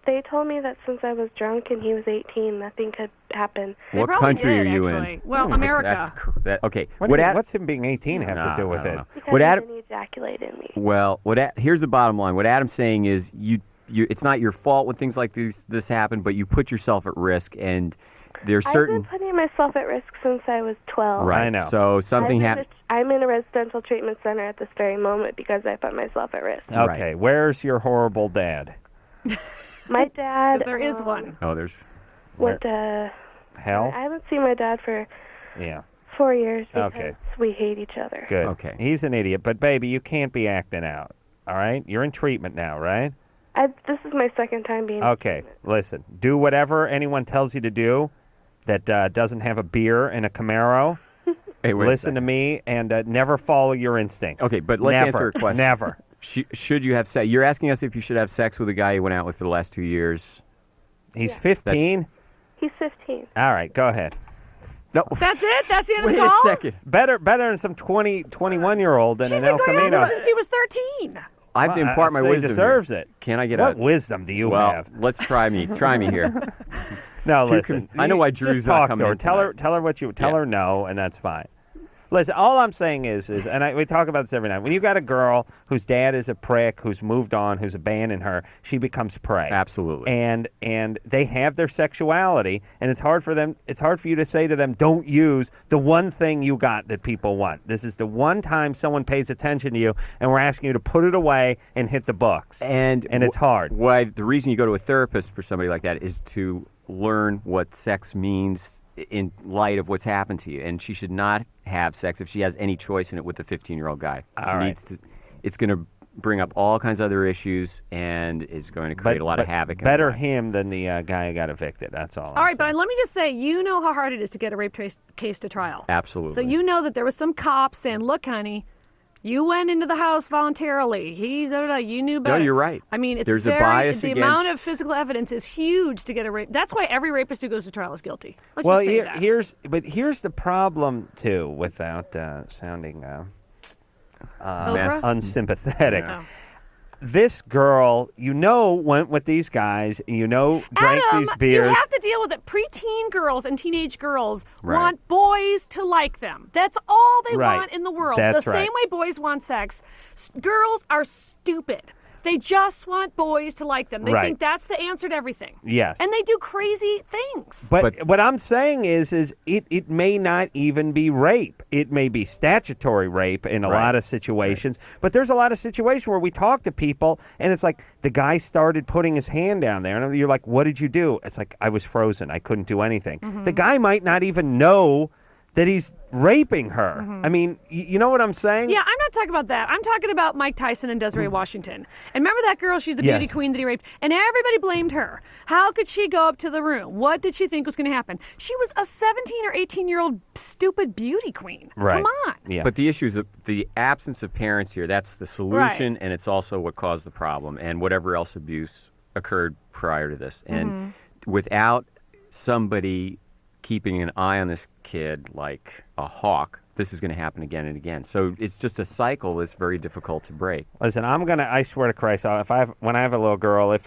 They told me that since I was drunk and he was 18, nothing could happen. They What probably country did, are you actually. in? Well, Okay, America. Okay. What what's him being 18 have to do with it? Because What he Adam? didn't ejaculate in me. Well, here's the bottom line. What Adam's saying is it's not your fault when things like this happen, but you put yourself at risk, and there's certain I've been putting myself at risk since I was 12. right. I know. So something happened. I'm in a residential treatment center at this very moment because I put myself at risk. Okay. Where's your horrible dad? My dad. There is one. Oh, there's. Went to. Hell? I haven't seen my dad for Yeah. 4 years because Okay. we hate each other. Good. Okay. He's an idiot, but baby, you can't be acting out. All right? You're in treatment now, right? This is my second time being. Okay, listen. Do whatever anyone tells you to do that doesn't have a beer and a Camaro. Hey, wait a Listen to second. me and never follow your instincts. Okay, but let's Never. answer a question. Never. Should you have sex? You're asking us if you should have sex with a guy you went out with for the last 2 years. He's 15. He's 15. All right, go ahead. No. That's it? That's the end of Wait the call? a second. Better than some 21-year-old than She's an been El going Camino. out since he was 13. I have to impart my so he wisdom. deserves here. it. Can I get What a wisdom do you well, have? let's try me. Try me here. No, Two listen. I know why you Drew's just not talk coming to her. in Tell her. tonight. Tell her what you. Tell Yeah. her no, and that's fine. Listen, all I'm saying is, and we talk about this every night. When you got a girl whose dad is a prick, who's moved on, who's abandoned her, she becomes prey. Absolutely. And they have their sexuality, and it's hard for them. It's hard for you to say to them, don't use the one thing you got that people want. This is the one time someone pays attention to you, and we're asking you to put it away and hit the books. And it's hard. Why the reason you go to a therapist for somebody like that is to learn what sex means in light of what's happened to you. And she should not have sex if she has any choice in it with the 15-year-old guy. All right. It's going to bring up all kinds of other issues and is going to create a lot of havoc. in her Better life. him than the guy who got evicted. That's all. All right, but let me just say, you know how hard it is to get a rape case to trial. Absolutely. So you know that there was some cops saying, look, honey, you went into the house voluntarily. You knew better. No, you're right. I mean, it's There's very, a bias the against... amount of physical evidence is huge to get a rape. That's why every rapist who goes to trial is guilty. Let's Well, just say that. here's the problem too, without sounding Oprah? unsympathetic. Oh. This girl, went with these guys, drank Adam, these beers. you have to deal with it. Preteen girls and teenage girls Right. want boys to like them. That's all they Right. want in the world. That's the right. same way boys want sex. Girls are stupid. They just want boys to like them. They Right. think that's the answer to everything. Yes. And they do crazy things. But what I'm saying is it may not even be rape. It may be statutory rape in a Right. lot of situations. But there's a lot of situations where we talk to people, and it's like the guy started putting his hand down there, and you're like, what did you do? It's like, I was frozen. I couldn't do anything. Mm-hmm. The guy might not even know that he's raping her. I mean, you know what I'm saying? Yeah, I'm not talking about that. I'm talking about Mike Tyson and Desiree Washington. And remember that girl? She's the Yes. beauty queen that he raped. And everybody blamed her. How could she go up to the room? What did she think was going to happen? She was a 17 or 18-year-old stupid beauty queen. Right. Come on. Yeah. But the issue is the absence of parents here. That's the solution, and it's also what caused the problem, and whatever else abuse occurred prior to this. And without somebody keeping an eye on this kid like a hawk, this is going to happen again and again. So it's just a cycle that's very difficult to break. Listen, I swear to Christ, when I have a little girl, I'm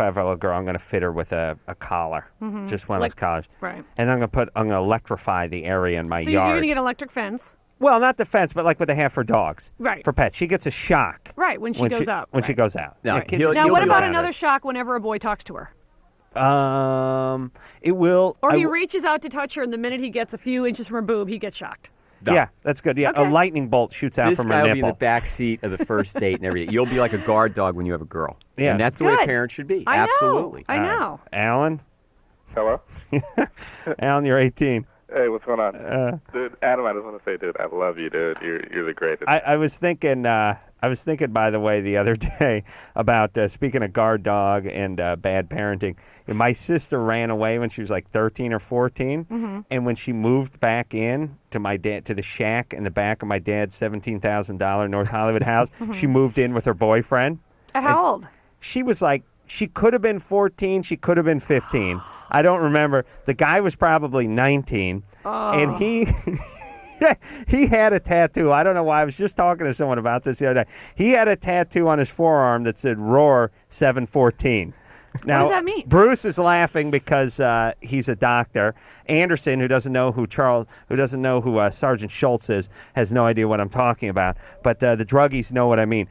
going to fit her with a collar, just one of those collars. Right. And I'm going to electrify the area in my So yard. you're going to get an electric fence. Well, not the fence, but like what they have for dogs. Right. For pets. She gets a shock. Right, when she goes out. When she Right. goes out. Now, Yeah, kids he'll- are Now, you'll what be about like- another shock whenever a boy talks to her? It will. Or he reaches out to touch her, and the minute he gets a few inches from her boob, he gets shocked. Yeah, that's good. Yeah, Okay. a lightning bolt shoots out This from guy her will be in nipple. the back seat of the first date and everything. You'll be like a guard dog when you have a girl. Yeah. And that's the way a Good. parent should be. I Absolutely. know. I know. Alan? Hello? Alan, you're 18. Hey, what's going on? Dude, Adam, I just want to say, dude, I love you, dude. You're the greatest. I was thinking, by the way, the other day about speaking of guard dog and bad parenting. My sister ran away when she was like 13 or 14, and when she moved back in to my dad to the shack in the back of my dad's $17,000 North Hollywood house, she moved in with her boyfriend. At how old? She was like, she could have been 14, she could have been 15. I don't remember. The guy was probably 19, and he he had a tattoo. I don't know why. I was just talking to someone about this the other day. He had a tattoo on his forearm that said "Roar 714." Now, does that mean? Bruce is laughing because he's a doctor. Anderson, who doesn't know who Sergeant Schultz is, has no idea what I'm talking about. But the druggies know what I mean.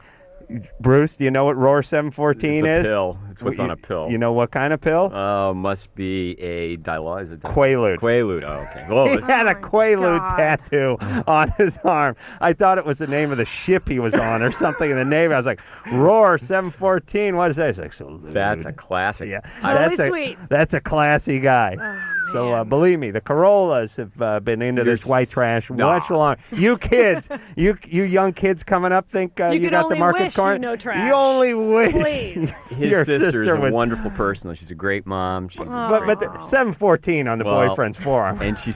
Bruce, do you know what Roar 714 It's is? a pill. It's what's on a pill. You know what kind of pill? Oh, must be a Dilyza. Quaalude. Quaalude. Oh, okay. Whoa, He that's- had a my Quaalude God. tattoo on his arm. I thought it was the name of the ship he was on or something in the Navy. I was like, Roar 714. What is that? He's like, salute. that's a classic. Yeah, Totally that's sweet. That's a classy guy. Oh, So Man. believe me, the Corollas have been into this white trash much longer. You kids, you young kids coming up think you could got the only market wish corner. you know trash. You only wish. Please. His Your sister is a was, wonderful person. She's a great mom. She's but the 714 on the boyfriend's forearm. and she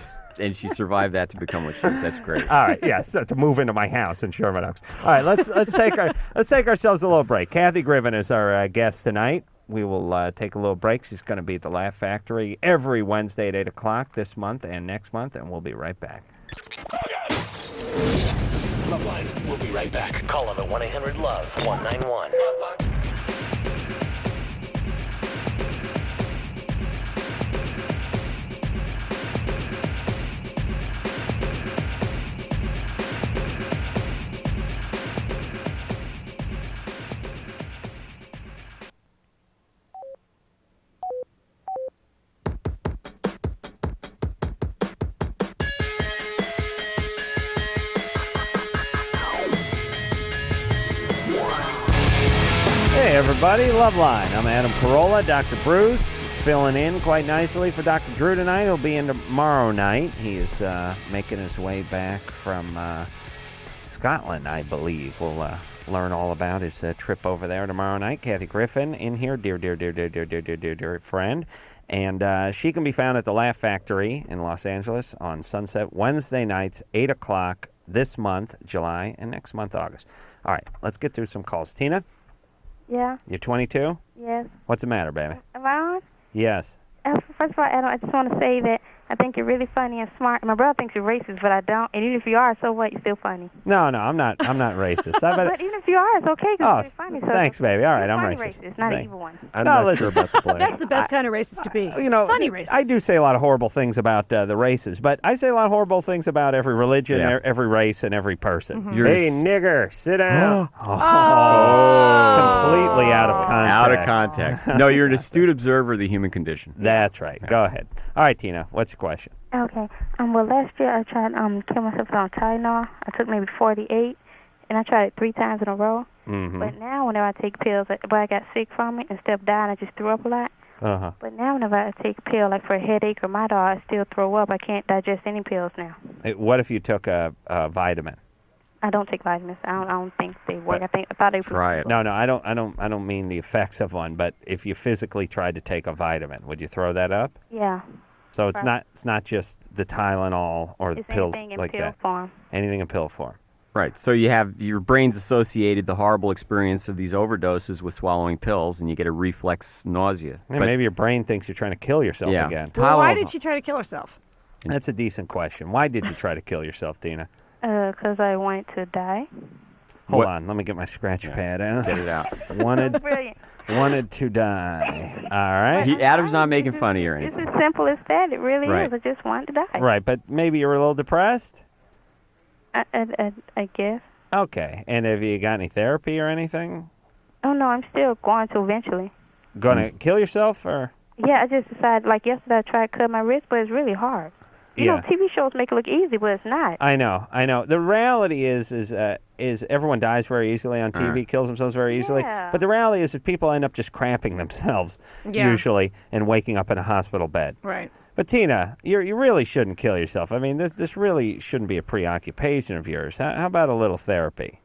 survived that to become what she is. That's great. All right, yes, to move into my house in Sherman Oaks. All right, let's take ourselves a little break. Kathy Griffin is our guest tonight. We will take a little break. She's going to be at the Laugh Factory every Wednesday at 8 o'clock this month and next month, and we'll be right back. LoveLine, we'll be right back. Call on the 1-800-LOVE-191. Hey, everybody, LoveLine. I'm Adam Carolla, Dr. Bruce, filling in quite nicely for Dr. Drew tonight. He'll be in tomorrow night. He is making his way back from Scotland, I believe. We'll learn all about his trip over there tomorrow night. Kathy Griffin in here, dear friend. And she can be found at the Laugh Factory in Los Angeles on Sunset Wednesday nights, 8 o'clock this month, July, and next month, August. All right, let's get through some calls. Tina? Yeah. You're 22? Yes. What's the matter, baby? Am I on? Yes. First of all, Adam, I just want to say that I think you're really funny and smart. My brother thinks you're racist, but I don't. And even if you are, so what? You're still funny. No, I'm not racist. But even if you are, it's okay because Oh, you're really funny. So thanks, baby. All right, you're I'm funny racist. not an Thanks. evil one. I'm No, not listen. sure about the play. That's the best kind of racist to be. You know, Funny racist. I do say a lot of horrible things about the races, but I say a lot of horrible things about every religion, Yeah. every race, and every person. Mm-hmm. Hey, nigger, sit down. Completely out of context. Out of context. No, you're an astute observer of the human condition. That's right. Go ahead. All right, Tina, what's your question? Okay. Well, last year I tried kill myself on Tylenol. I took maybe 48, and I tried it 3 times in a row. Mm-hmm. But now whenever I take pills, I got sick from it. Instead of dying, I just threw up a lot. Uh-huh. But now whenever I take a pill, like for a headache or my dog, I still throw up. I can't digest any pills now. What if you took a vitamin? I don't take vitamins. I don't think they work. I thought they Try it. No, I don't mean the effects of one, but if you physically tried to take a vitamin, would you throw that up? Yeah. So it's Right. not just the Tylenol or the It's pills anything in like pill that. form. Anything in pill form. Right. So you have your brain's associated the horrible experience of these overdoses with swallowing pills, and you get a reflex nausea. Yeah, maybe your brain thinks you're trying to kill yourself Yeah. again. Well, why Tylenol's- did she try to kill herself? That's a decent question. Why did you try to kill yourself, Tina? 'Cause I wanted to die. Hold What- on, let me get my scratch pad out. Get it out. Wanted Brilliant. wanted to die. All right. Adam's not making fun of you or It's anything. as simple as that. It really Right. is. I just wanted to die. Right, but maybe you were a little depressed? I guess. Okay. And have you got any therapy or anything? Oh, no, I'm still going to eventually. Gonna kill yourself or? Yeah, I just decided, like yesterday, I tried to cut my wrist, but it's really hard. You know, TV shows make it look easy, but it's not. I know. The reality is everyone dies very easily on TV, kills themselves very easily. Yeah. But the reality is that people end up just cramping themselves Yeah. usually and waking up in a hospital bed. Right. But Tina, you really shouldn't kill yourself. I mean, this really shouldn't be a preoccupation of yours. How about a little therapy?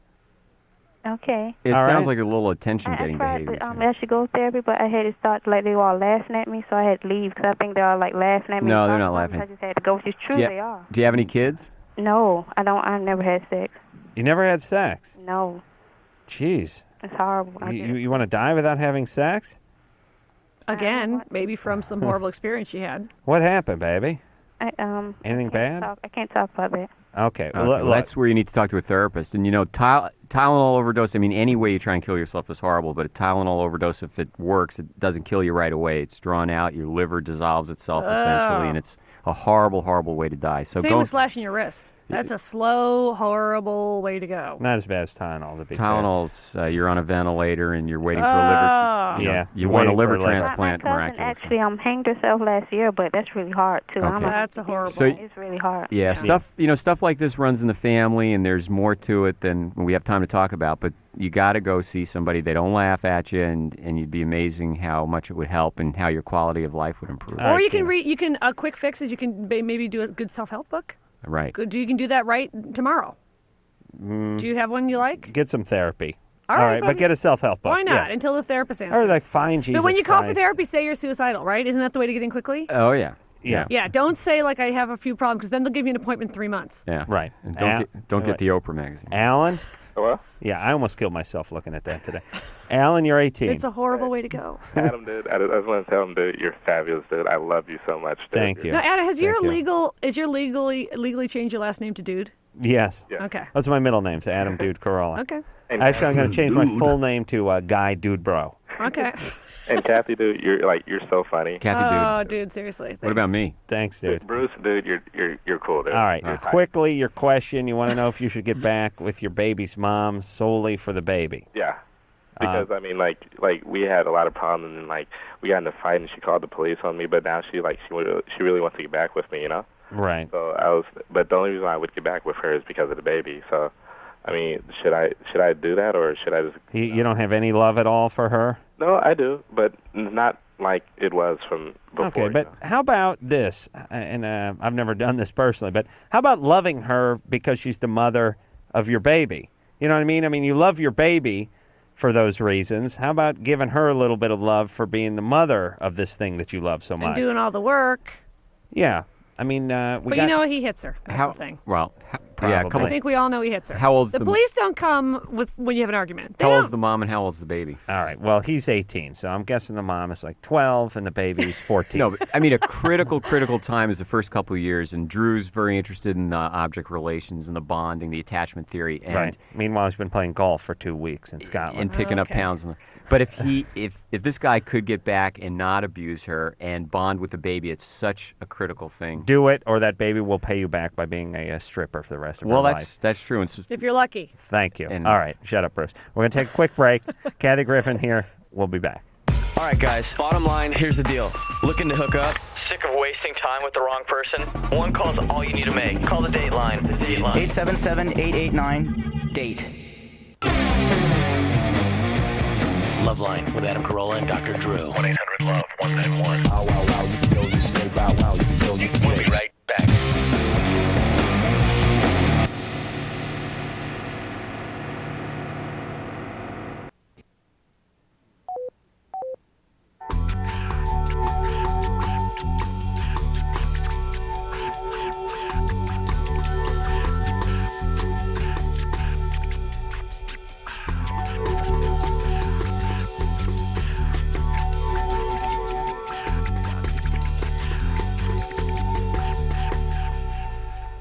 Okay. It All sounds right. like a little attention-getting I tried behavior. to too. actually go to therapy, but I had to start like they were all laughing at me, so I had to leave because I think they're all like laughing at me. No, and they're talking not about me, laughing. so I just had to go, which is true. Do you- They are. Do you have any kids? No, I don't. I've never had sex. You never had sex? No, Jeez. it's horrible. I just- You want to die without having sex? Again, maybe from some horrible experience she had. What happened, baby? I Anything can't bad? talk- I can't talk about that. Okay. Okay, well, that's where you need to talk to a therapist. And, Tylenol overdose, I mean, any way you try and kill yourself is horrible, but a Tylenol overdose, if it works, it doesn't kill you right away. It's drawn out, your liver dissolves itself, essentially, and it's a horrible, horrible way to die. So Same with slashing your wrists. That's a slow, horrible way to go. Not as bad as Tylenol, to be fair. Tylenol's, you're on a ventilator and you're waiting for a Oh. liver. Yeah, You want a waiting liver for a liver. transplant My cousin miraculously. actually hanged herself last year, but that's really hard too. I don't Okay. know. That's a horrible. So- It's really hard. Yeah, stuff like this runs in the family, and there's more to it than we have time to talk about. But you got to go see somebody. They don't laugh at you, and you'd be amazing how much it would help and how your quality of life would improve. All or right, you can Tina. read. You can quick fix is you can maybe do a good self-help book. Right. Good. You can do that right tomorrow. Do you have one you like? Get some therapy. All right, but buddy. get a self-help book. Why not? Yeah. Until the therapist answers. Or like find Jesus But when you call for Christ. therapy, say you're suicidal, right? Isn't that the way to get in quickly? Oh yeah. Yeah. Yeah. Don't say like I have a few problems because then they'll give you an appointment in 3 months. Yeah. Right. And Al- don't right. get the Oprah magazine. Alan? Hello? Yeah, I almost killed myself looking at that today. Alan, you're 18. It's a horrible way to go. Adam, dude, I just want to tell him, dude, you're fabulous, dude. I love you so much, dude. Thank you. Now, Adam, Thank you. is your legally changed your last name to Dude? Yes. Yeah. Okay. That's my middle name, to Adam Dude Corolla. Okay. Actually, I'm going to change my full name to Guy Dude Bro. Okay. And Kathy, dude, you're so funny. Kathy, Oh, dude. dude, seriously. What thanks. about me? Thanks, dude. Bruce, dude, you're cool, dude. All right. Quickly, your question. You want to know if you should get back with your baby's mom solely for the baby. Yeah. Because I mean, like we had a lot of problems, and like we got in a fight, and she called the police on me. But now she really wants to get back with me, you know. Right. So but the only reason I would get back with her is because of the baby. So, I mean, should I do that, or should I just? You don't have any love at all for her? No, I do, but not like it was from before. Okay, you but know? how about this? And I've never done this personally, but how about loving her because she's the mother of your baby? You know what I mean? I mean, you love your baby for those reasons. How about giving her a little bit of love for being the mother of this thing that you love so much? And doing all the work. Yeah. I mean, But you know he hits her. That's the thing. Well, yeah, Probably. a couple. I think we all know he hits her. How old's the the- police don't come when you have an argument. They How old's don't. the mom and how old's the baby? All right. Well, he's 18, so I'm guessing the mom is like 12 and the baby's 14. No, but, I mean, a critical time is the first couple of years, and Drew's very interested in object relations and the bonding, the attachment theory, and Right. Meanwhile, he's been playing golf for 2 weeks in Scotland. and picking up Okay. pounds. But if this guy could get back and not abuse her and bond with the baby, it's such a critical thing. Do it, or that baby will pay you back by being a stripper for the rest of Well, her life. that's true. And so, If you're lucky. Thank you. And- All right, shut up, Bruce. We're going to take a quick break. Kathy Griffin here. We'll be back. All right, guys. Bottom line, here's the deal. Looking to hook up? Sick of wasting time with the wrong person? One call's all you need to make. Call the date line. 877-889-DATE. LoveLine with Adam Carolla and Dr. Drew. 1-800-LOVE-191. We'll be right back.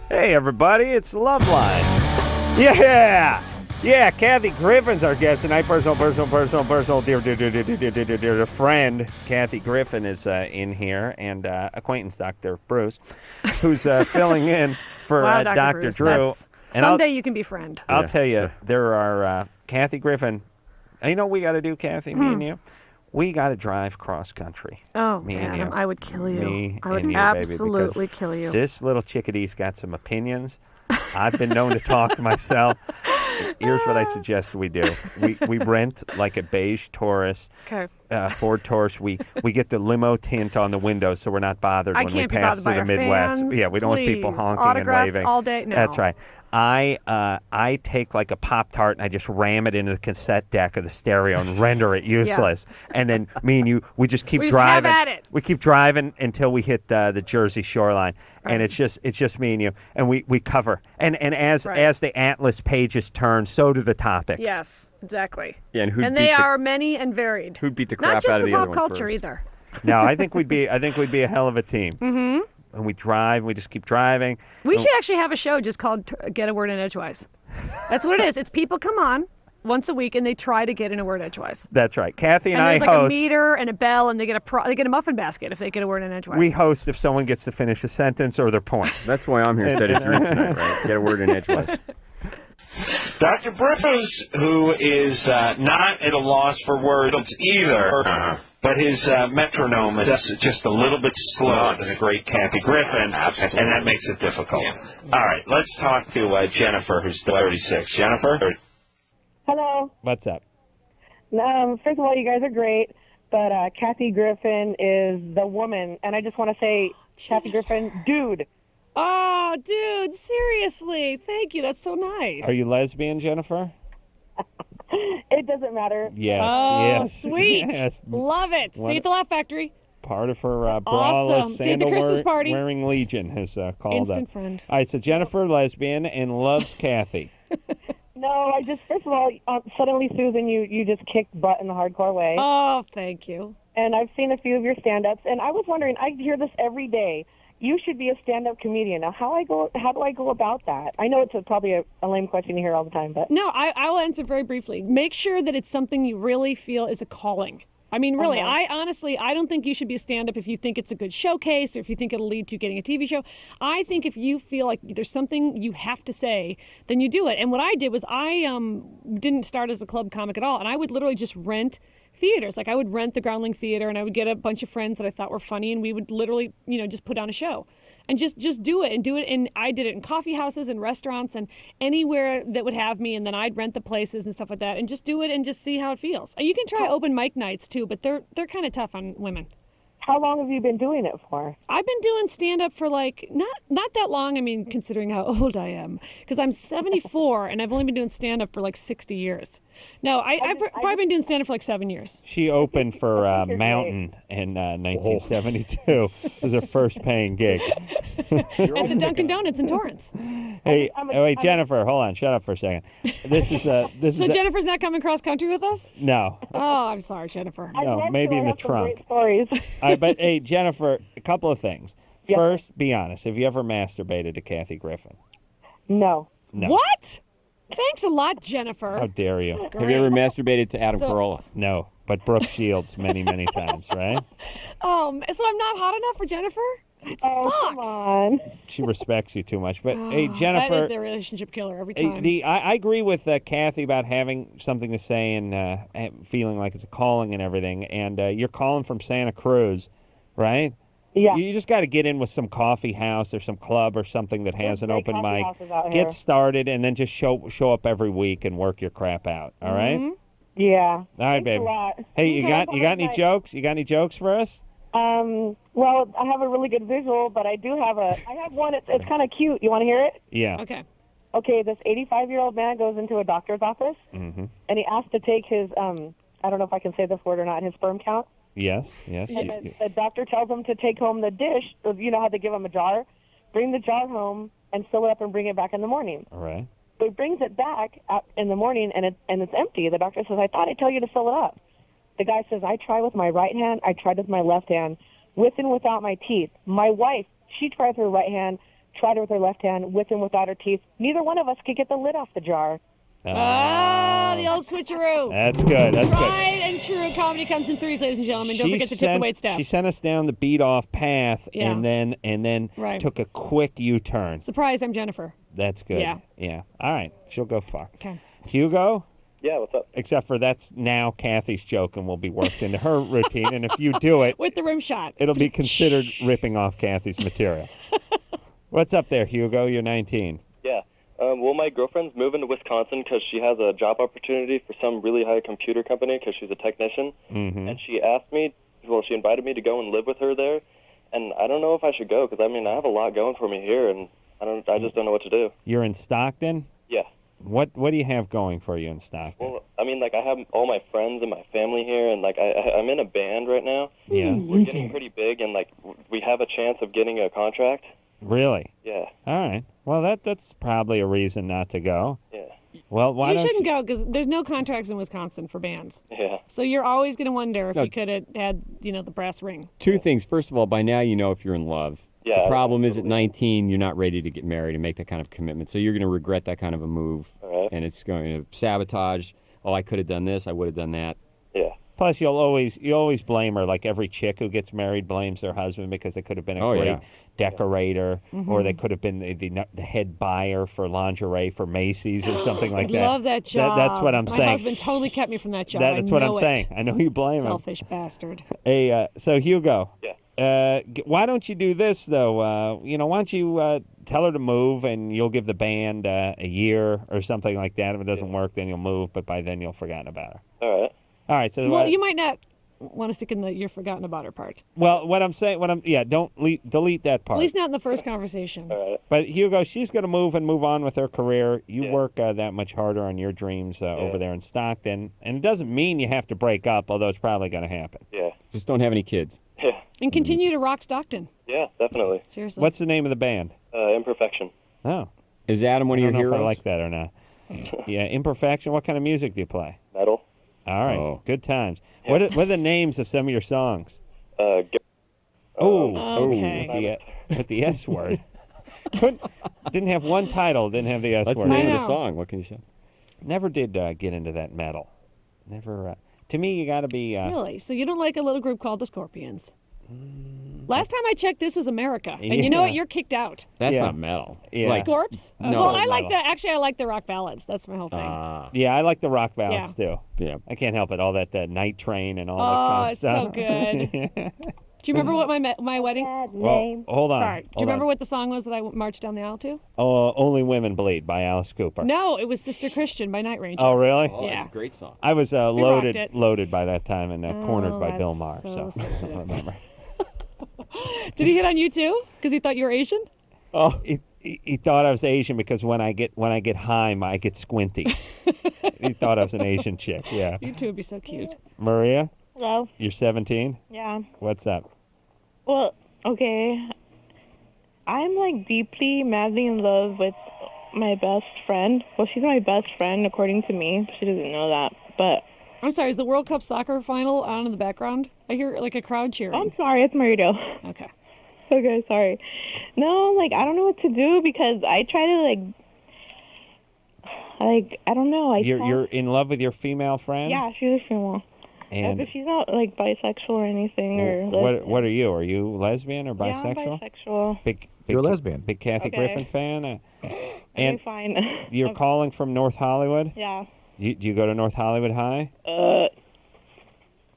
Hey, everybody, it's LoveLine. Yeah! Yeah, Kathy Griffin's our guest tonight. Personal, dear friend. Kathy Griffin is in here, and acquaintance Dr. Bruce, who's filling in for Wow, Dr. Dr. Bruce, Drew. that's- And someday you can be friend. I'll tell you, there are Kathy Griffin. You know what we got to do, Kathy, me and you? We got to drive cross country. Oh, Me and Adam, you. I would kill you. Me I would and you, baby, because absolutely kill you. This little chickadee's got some opinions. I've been known to talk to myself. Here's what I suggest we do. We rent like a beige Taurus, Okay. Ford Taurus. We get the limo tint on the windows so we're not bothered I when we can't be pass bothered through by the our Midwest. fans. Yeah, we don't want people Please. honking Autograph and waving. all day? No. That's right. I take like a Pop-Tart and I just ram it into the cassette deck of the stereo and render it useless. And then me and you, we just keep We just have driving. at it. We keep driving until we hit the Jersey shoreline, and it's just me and you, and we cover. And as the Atlas pages turn, so do the topics. Yes, exactly. yeah, and And they are many and varied. who'd beat the Not crap just out of the the other pop one culture first? either. No, I think we'd be a hell of a team. Mm-hmm. And we drive, we just keep driving. We should actually have a show just called Get a Word in Edgewise. That's what it is. It's people come on, once a week, and they try to get in a word edgewise. That's right. Kathy and I there's like host. a meter and a bell, and they get a muffin basket if they get a word in edgewise. We host if someone gets to finish a sentence or their point. That's why I'm here studying through tonight, right? Get a word in edgewise. Dr. Bruce, who is not at a loss for words either, but his metronome is just a little bit slower than the great Kathy Griffin, and that makes it difficult. All right, let's talk to Jennifer, who's 36. Jennifer? Hello. What's up? First of all, you guys are great, but Kathy Griffin is the woman, and I just want to say, Kathy Griffin, dude. Oh, dude, seriously. Thank you. That's so nice. Are you lesbian, Jennifer? It doesn't matter. Yes. Oh, yes. sweet. Yes. Love it. See you at the Laugh Factory. Part of her Awesome. braless See you at the Christmas party. wearing Legion has called Instant up. friend. All right, so Jennifer, lesbian, and loves Kathy. No, first of all, suddenly, Susan, you just kicked butt in the hardcore way. Oh, thank you. And I've seen a few of your stand-ups, and I was wondering, I hear this every day. You should be a stand-up comedian. Now, how do I go about that? I know it's probably a lame question to hear all the time, but... No, I will answer very briefly. Make sure that it's something you really feel is a calling. I mean, really, I don't think you should be a stand-up if you think it's a good showcase or if you think it'll lead to getting a TV show. I think if you feel like there's something you have to say, then you do it. And what I did was I didn't start as a club comic at all, and I would literally just rent theaters. Like I would rent the Groundling Theater, and I would get a bunch of friends that I thought were funny, and we would literally, just put on a show. And just do it. And I did it in coffee houses and restaurants and anywhere that would have me. And then I'd rent the places and stuff like that and just do it and just see how it feels. You can try open mic nights too, but they're kind of tough on women. How long have you been doing it for? I've been doing stand-up for not that long. I mean, considering how old I am, because I'm 74 and I've only been doing stand-up for 60 years. No, I've probably been doing stand-up for 7 years. She opened for Mountain in 1972. It was her first paying gig. At the Dunkin' Donuts in Torrance. Hey, wait, Jennifer, hold on. Shut up for a second. So Jennifer's not coming cross-country with us? No. Oh, I'm sorry, Jennifer. No, maybe in the trunk. Stories. But, hey, Jennifer, a couple of things. Yep. First, be honest. Have you ever masturbated to Kathy Griffin? No. What? Thanks a lot, Jennifer. How dare you? Great. Have you ever masturbated to Adam Carolla? No, but Brooke Shields many, many times, right? So I'm not hot enough for Jennifer? That sucks. Come on. She respects you too much. But, hey, Jennifer... That is their relationship killer every time. I agree with Kathy about having something to say and feeling like it's a calling and everything. And you're calling from Santa Cruz, right? Yeah. You just got to get in with some coffee house or some club or something that has an open mic. Get started and then just show up every week and work your crap out. All right? Yeah. All right, baby. Hey, you got any jokes? You got any jokes for us? Well, I have a really good visual, but I have one. It's kind of cute. You want to hear it? Yeah. Okay, this 85-year-old man goes into a doctor's office, and he asks to take his, I don't know if I can say this word or not, his sperm count. Yes. And the doctor tells him to take home the dish. You know how they give him a jar? Bring the jar home and fill it up and bring it back in the morning. All right. So he brings it back out in the morning, and it's empty. The doctor says, I thought I'd tell you to fill it up. The guy says, I try with my right hand, I tried with my left hand, with and without my teeth. My wife, she tried with her right hand, tried it with her left hand, with and without her teeth. Neither one of us could get the lid off the jar. The old switcheroo. That's good. Tried and true comedy comes in threes, ladies and gentlemen. Don't forget to tip the wait staff. She sent us down the beat-off path and then took a quick U-turn. Surprise, I'm Jennifer. That's good. Yeah. All right. She'll go fuck. Okay. Hugo? Yeah, what's up? Except for that's now Kathy's joke and will be worked into her routine. And if you do it... With the rim shot. It'll be considered ripping off Kathy's material. What's up there, Hugo? You're 19. Yeah. Well, my girlfriend's moving to Wisconsin because she has a job opportunity for some really high computer company because she's a technician. Mm-hmm. And she she invited me to go and live with her there. And I don't know if I should go because, I have a lot going for me here, and I just don't know what to do. You're in Stockton? Yeah. What do you have going for you in Stockton? Well, I have all my friends and my family here, and, I'm in a band right now. Yeah. We're getting pretty big, and, we have a chance of getting a contract. Really? Yeah. All right. Well, that's probably a reason not to go. Yeah. Well, why don't you... You shouldn't go because there's no contracts in Wisconsin for bands. Yeah. So you're always going to wonder if you could have had, the brass ring. Two things. First of all, by now you know if you're in love. Yeah. The problem is at 19, you're not ready to get married and make that kind of commitment. So you're going to regret that kind of a move. All right. And it's going to sabotage oh, I could have done this, I would have done that. Yeah. Plus, you always blame her. Like every chick who gets married blames their husband because they could have been a great decorator, or they could have been the head buyer for lingerie for Macy's or something like I that. love that job. That's what I'm saying. My husband totally kept me from that job. That's what I'm saying. I know you blame Selfish him. bastard. Hey, so Hugo. Yeah. Why don't you do this though? Why don't you tell her to move, and you'll give the band a year or something like that. If it doesn't work, then you'll move. But by then, you'll forgotten about her. All right. All right. So Well, you might not want to stick in the "you're forgotten about her" part. Well, don't delete that part. At least not in the first conversation. All right. But Hugo, she's going to move on with her career. You work that much harder on your dreams over there in Stockton, and it doesn't mean you have to break up, although it's probably going to happen. Yeah. Just don't have any kids. Yeah. And continue to rock Stockton. Yeah, definitely. Seriously. What's the name of the band? Imperfection. Oh. Is Adam one of I your don't know heroes? if I like that or not. Yeah, Imperfection. What kind of music do you play? Metal. All right. Oh. Good times. What are the names of some of your songs? Okay. With the S word. Didn't have one title. Didn't have the S What's word. the name of the song? What can you say? Never did get into that metal. Never. To me, you got to be. Really? So you don't like a little group called the Scorpions? Last time I checked, this was America, and you know what? You're kicked out. That's not metal. Yeah. Like, Scorps? No. Well, I like that. Actually, I like the rock ballads. That's my whole thing. Yeah, I like the rock ballads too. Yeah. I can't help it. All that Night Train and all that kind of stuff. It's so good. Do you remember what my wedding? Well, hold on. Sorry. Do you remember what the song was that I marched down the aisle to? Only Women Bleed by Alice Cooper. No, it was Sister Christian by Night Ranger. Oh, really? Oh, Yeah. that's a great song. I was rocked it. loaded by that time and cornered by that's Bill Maher. so So I sensitive. remember. Did he hit on you too? Because he thought you were Asian? Oh, he thought I was Asian because when I get high, I get squinty. He thought I was an Asian chick. Yeah. You two would be so cute. Maria, Hello. you're 17. Yeah. What's up? Well, okay. I'm like deeply, madly in love with my best friend. Well, she's my best friend according to me. She doesn't know that, but. I'm sorry, is the World Cup soccer final on in the background? I hear like a crowd cheering. I'm sorry, it's my radio. Okay. Okay, sorry. No, like I don't know what to do because I try to I don't know. You're in love with your female friend? Yeah, she's a female. And But she's not like bisexual or anything or. what are you? Are you lesbian or bisexual? Yeah, I'm bisexual. Big You're a lesbian. Big Kathy Okay. Griffin fan. And Okay, fine. you're calling from North Hollywood? Yeah. Do you go to North Hollywood High?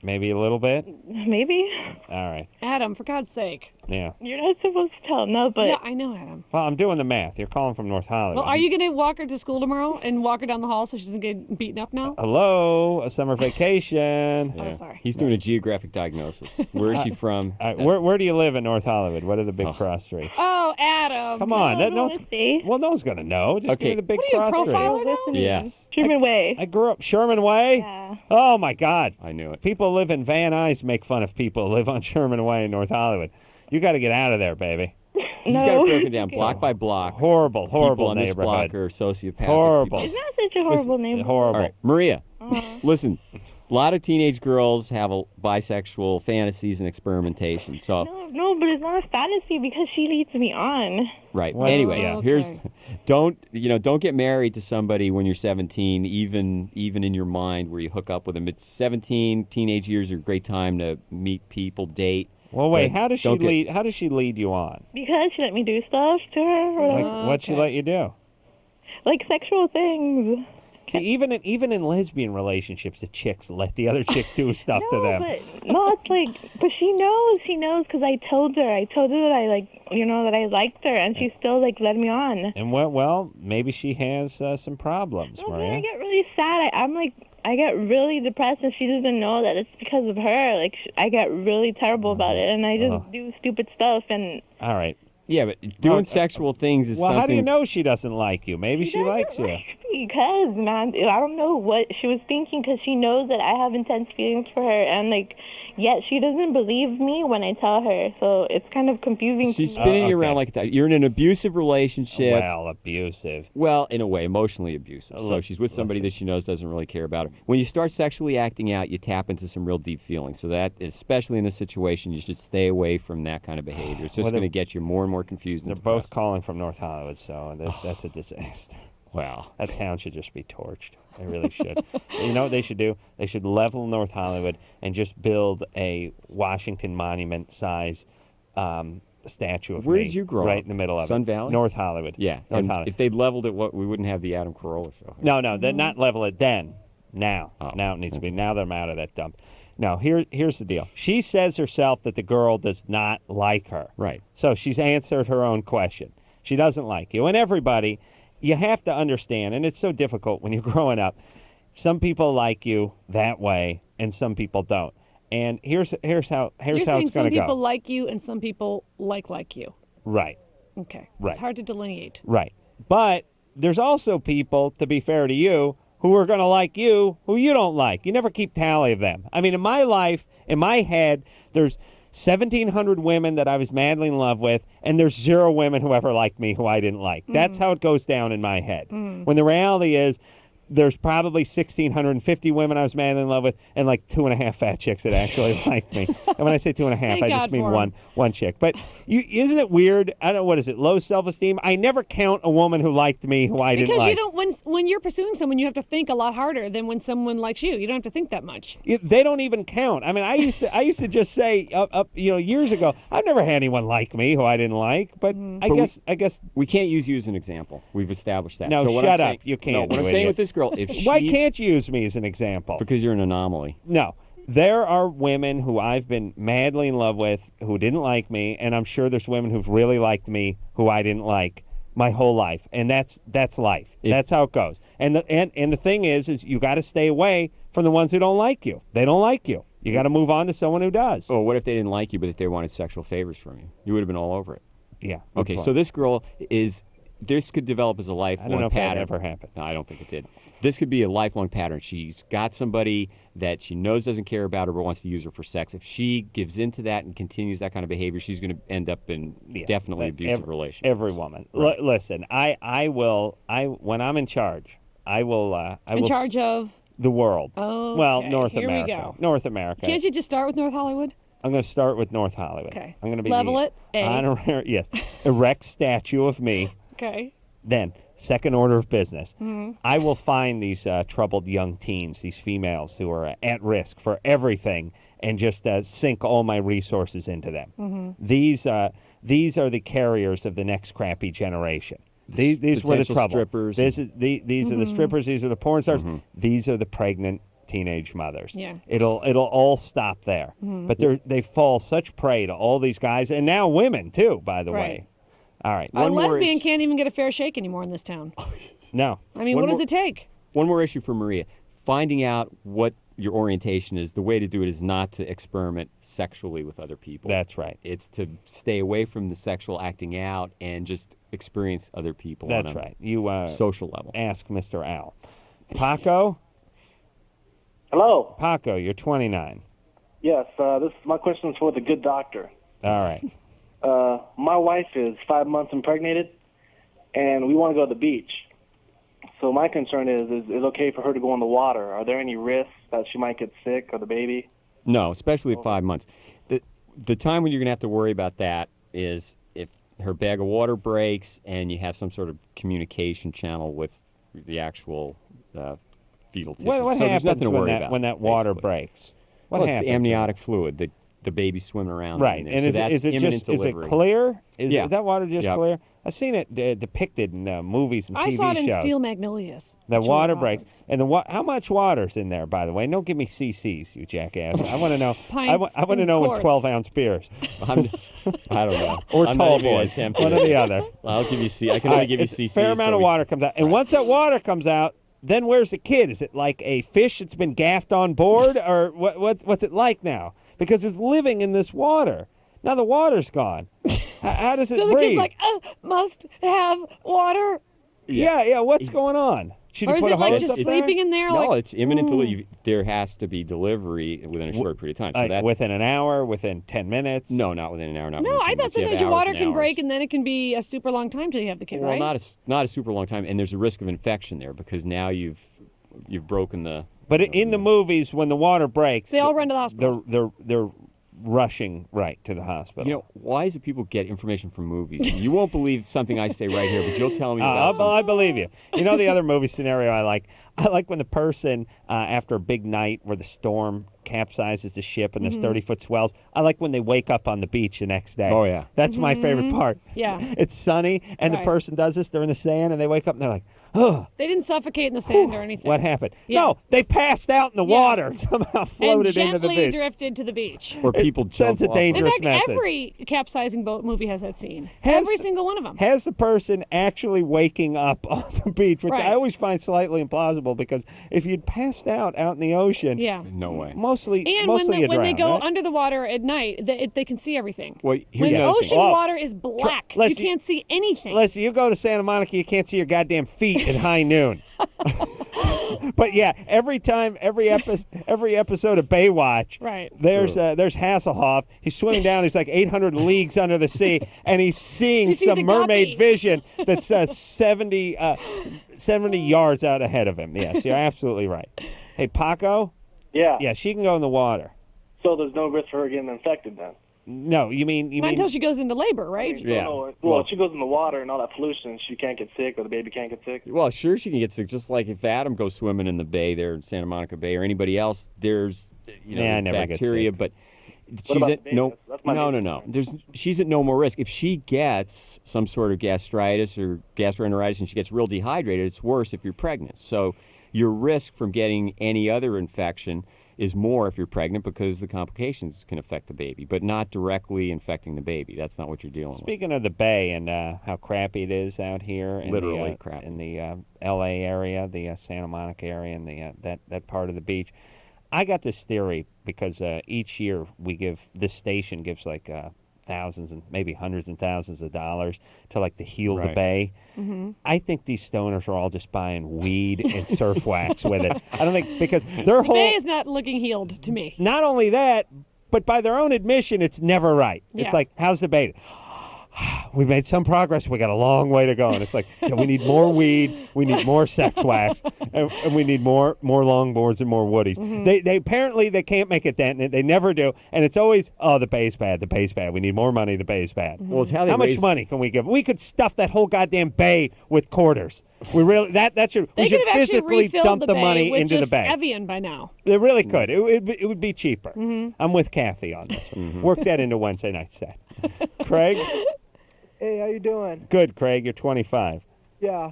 Maybe a little bit. Maybe. All right. Adam, for God's sake. Yeah. You're not supposed to tell. No, but. Yeah, I know, Adam. Well, I'm doing the math. You're calling from North Hollywood. Well, are you going to walk her to school tomorrow and walk her down the hall so she doesn't get beaten up now? Hello, a summer vacation. Oh, sorry. He's doing a geographic diagnosis. Where is she from? Where do you live in North Hollywood? What are the big cross streets? Oh, Adam. Come on. No, No one's going to know. Just give me the big What are you, cross profiler streets. now? Yes. Sherman Way. I grew up Sherman Way. Yeah. Oh my God. I knew it. People live in Van Nuys make fun of people who live on Sherman Way in North Hollywood. You got to get out of there, baby. He's got it broken down block by block. Horrible People on this neighborhood. block are sociopathic. Horrible. It's not such a horrible neighborhood. Horrible. All right, Maria, Uh-huh. listen. A lot of teenage girls have bisexual fantasies and experimentation. So, No, but it's not a fantasy because she leads me on. right. Well, anyway, yeah. here's don't get married to somebody when you're 17, even in your mind where you hook up with them. It's 17, teenage years are a great time to meet people, date. Well, wait. But How does she don't get- lead? How does she lead you on? Because she let me do stuff to her. Or Like, what'd she let you do? like sexual things. See, even in lesbian relationships, the chicks let the other chick do stuff to them. But she knows because I told her that I that I liked her, and she still led me on. And well, maybe she has some problems, No, but Maria. I get really sad. I get really depressed, and she doesn't know that it's because of her. I get really terrible about it, and I just do stupid stuff. And All right. Yeah, but doing sexual things is Well, something. how do you know she doesn't like you? Maybe she likes you. because, man, I don't know what she was thinking, because she knows that I have intense feelings for her, and yet she doesn't believe me when I tell her. So it's kind of confusing. She's to me. spinning you around like that. You're in an abusive relationship. Well, abusive. Well, in a way, emotionally abusive. So Look, she's with somebody that she knows doesn't really care about her. When you start sexually acting out, you tap into some real deep feelings. So that, especially in this situation, you should stay away from that kind of behavior. It's just Well, going to get you more and more confused. And They're both calling from North Hollywood, so that's a disaster. Wow. That town should just be torched. They really should. You know what they should do? They should level North Hollywood and just build a Washington Monument size statue of Where me did you grow right up? in the middle of Sun it. Valley? North Hollywood. Yeah. North And Hollywood. if they leveled it, we wouldn't have the Adam Carolla show. No, they'd not level it then. Now. Oh. Now it needs to be. Now that I'm out of that dump. No, here's the deal. She says herself that the girl does not like her. Right. So she's answered her own question. She doesn't like you. And everybody, you have to understand, and it's so difficult when you're growing up, some people like you that way and some people don't. And here's how You're it's saying going some to go. people like you and some people like you. Right. Okay. Right. It's hard to delineate. Right. But there's also people, to be fair to you, who are going to like you who you don't like. You never keep tally of them. I mean, in my life, in my head, there's 1,700 women that I was madly in love with, and there's 0 women who ever liked me who I didn't like. That's how it goes down in my head. When the reality is, there's probably 1,650 women I was madly in love with, and like 2.5 fat chicks that actually liked me. And when I say 2.5, Thank I just God mean for 'em. one chick. But isn't it weird? I don't know, what is it, low self-esteem? I never count a woman who liked me who I didn't Because like. you don't when you're pursuing someone, you have to think a lot harder than when someone likes you. You don't have to think that much. They don't even count. I mean, I used to just say years ago, I've never had anyone like me who I didn't like. But I guess we can't use you as an example. We've established that. No, so what shut I'm up. saying, You can't. No, what you I'm saying idiot. with this girl, if why she, can't you use me as an example? because you're an anomaly. No. There are women who I've been madly in love with who didn't like me, and I'm sure there's women who've really liked me who I didn't like my whole life, and that's life. That's how it goes. And the thing is you got to stay away from the ones who don't like you. They don't like you. You got to move on to someone who does. Oh, what if they didn't like you, but if they wanted sexual favors from you? You would have been all over it. Yeah. Okay, so this girl this could develop as a lifelong I don't know if pattern. that ever happened. No, I don't think it did. This could be a lifelong pattern. She's got somebody that she knows doesn't care about her but wants to use her for sex. If she gives into that and continues that kind of behavior, she's going to end up in definitely abusive relationships. Every woman. Right. Listen, when I'm in charge, I will In charge of the world. Oh, well, okay. North Here America. we go. North America. Can't you just start with North Hollywood? I'm going to start with North Hollywood. Okay. I'm going to be Level it. A. honorary, yes, erect statue of me. Okay. Then, second order of business. Mm-hmm. I will find these troubled young teens, these females who are at risk for everything, and just sink all my resources into them. Mm-hmm. These are the carriers of the next crappy generation. These were the Potential trouble. strippers. These are the strippers. These are the porn stars. These are the pregnant teenage mothers. Yeah. It'll all stop there. But they fall such prey to all these guys, and now women too, by the way. All right. A lesbian can't even get a fair shake anymore in this town. No. I mean, what does it take? One more issue for Maria. Finding out what your orientation is, the way to do it is not to experiment sexually with other people. That's right. It's to stay away from the sexual acting out and just experience other people That's on a right. You social level. Ask Mr. Al. Paco? Hello. Paco, you're 29. Yes, my question is for the good doctor. All right. My wife is 5 months impregnated, and we want to go to the beach. So my concern is it okay for her to go in the water? Are there any risks that she might get sick or the baby? No, especially at 5 months. The time when you're going to have to worry about that is if her bag of water breaks and you have some sort of communication channel with the actual fetal tissue. What so there's happens nothing to worry about, when that water basically. breaks? What Well, happens? it's amniotic fluid. The baby's swimming around. Right, in there. and So is that's it imminent just is it delivery. clear? Is that water just Yep. clear? I've seen it depicted in movies and TV I shows. saw it in Steel Magnolias. The Julia water Roberts. breaks, and how much water's in there? By the way, don't give me CCs, you jackass. I want to know. Pints I want to and know in quarts. 12-ounce beers, I don't know. or I'm tall not even boys, attempting one it. or the other. I'll give you C. I can only give you CC. A fair amount of water comes out, and once that water comes out, then where's the kid? Is it like a fish that's been gaffed on board, or what's it like now? Because it's living in this water. Now the water's gone. How does it So the breathe? kid's like, must have water. Yeah. What's going on? Should Or you is put it a like hose just up there? sleeping in there? No, like, it's imminent delivery. There has to be delivery within a short period of time. So Like that's within an hour, within 10 minutes? no, not within an hour. Not No, within I 10 thought minutes. You have sometimes your hours water and can hours. break and then it can be a super long time till you have the kid, Well, right? not a super long time, and there's a risk of infection there because now you've broken the. But in the movies, when the water breaks, They all run to the hospital. They're rushing right to the hospital. You know, why is it people get information from movies? You won't believe something I say right here, but you'll tell me about I believe you. You know the other movie scenario I like? I like when the person, after a big night where the storm capsizes the ship and there's 30-foot swells, I like when they wake up on the beach the next day. Oh, yeah. That's my favorite part. Yeah. It's sunny, and the Right. person does this, they're in the sand, and they wake up and they're like, oh, They didn't suffocate in the sand or anything. what happened? Yeah. No, they passed out in the water and somehow And floated into the gently beach. drifted to the beach. Or people sends jump a off. In dangerous fact, message. every capsizing boat movie has that scene. Has- Every single one of them. Has the person actually waking up on the beach, which Right. I always find slightly implausible, because if you'd passed out in the ocean, Yeah. No way. mostly And mostly you when they drown, go right? under the water at night, they can see everything. Well, here's When the other ocean thing. water is black, you Leslie- can't see anything. Listen, you go to Santa Monica, you can't see your goddamn feet at high noon. But yeah, every episode of Baywatch, Right. there's Hasselhoff. He's swimming down. He's like 800 leagues under the sea, and he's seeing He sees some a mermaid guppy. vision that's 70 yards out ahead of him. Yes, you're absolutely right. Hey, Paco. Yeah. Yeah, she can go in the water. So there's no risk for her getting infected then? No, you mean Not until she goes into labor, right? Well, if she goes in the water and all that pollution, she can't get sick, or the baby can't get sick. Well, sure, she can get sick. Just like if Adam goes swimming in the bay there in Santa Monica Bay, or anybody else, there's Yeah, I never get bacteria, sick. but What she's about at the baby? no, That's my no. She's at no more risk. If she gets some sort of gastritis or gastroenteritis and she gets real dehydrated, it's worse if you're pregnant. So your risk from getting any other infection is more if you're pregnant, because the complications can affect the baby, but not directly infecting the baby. That's not what you're dealing with. Speaking of the bay and how crappy it is out here, in Literally the, crappy. in the L.A. area, the Santa Monica area, and the that part of the beach, I got this theory because each year this station gives like thousands and maybe hundreds and thousands of dollars to like to heal the Right. bay. Mm-hmm. I think these stoners are all just buying weed and surf wax with it. I don't think, because their The whole bay is not looking healed to me. not only that, but by their own admission, it's never right. Yeah. It's like, how's the beta? We've made some progress. We got a long way to go. And it's like, yeah, we need more weed, we need more sex wax, and we need more longboards and more woodies. Mm-hmm. They apparently they can't make it dent. They never do. And it's always, oh, the bay's bad. The bay's bad. We need more money. The bay's bad. Well, it's how they How much raise- money can we give? We could stuff that whole goddamn bay with quarters. We really we They should could have actually physically refilled dump the, the bay money with into the just bay. Evian by now. They really could. It would be cheaper. Mm-hmm. I'm with Kathy on this one. Work that into Wednesday night set. Craig? Hey, how you doing? Good, Craig. You're 25. Yeah.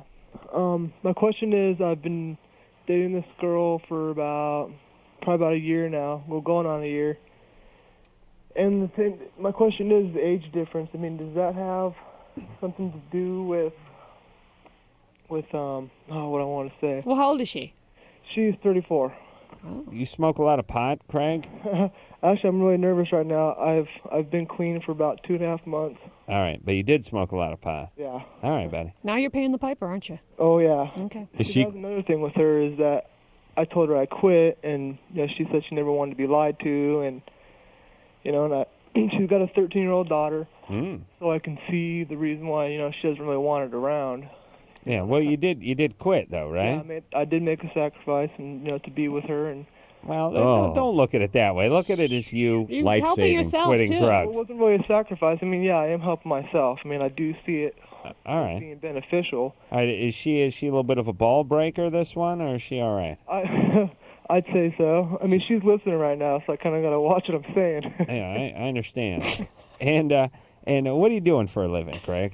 My question is, I've been dating this girl for probably about a year now. We're going on a year. And my question is the age difference. I mean, does that have something to do with what I want to say? Well, how old is she? She's 34. You smoke a lot of pot, Craig? Actually, I'm really nervous right now. I've been clean for about 2.5 months. All right, but you did smoke a lot of pot. Yeah. All right, buddy. Now you're paying the piper, aren't you? Oh yeah. Okay. Is she? That's another thing with her is that I told her I quit, and she said she never wanted to be lied to, and she's got a 13-year-old daughter, so I can see the reason why she doesn't really want it around. Yeah. Well, you did quit though, right? Yeah, I did make a sacrifice, and to be with her, and Well, don't look at it that way. Look at it as you You're helping life-saving, yourself, quitting too. it drugs. wasn't really a sacrifice. I mean, yeah, I am helping myself. I mean, I do see it All right. being beneficial. All right. Is she a little bit of a ball breaker, this one, or is she all right? I'd say so. I mean, she's listening right now, so I kind of got to watch what I'm saying. Yeah, I understand. And what are you doing for a living, Craig?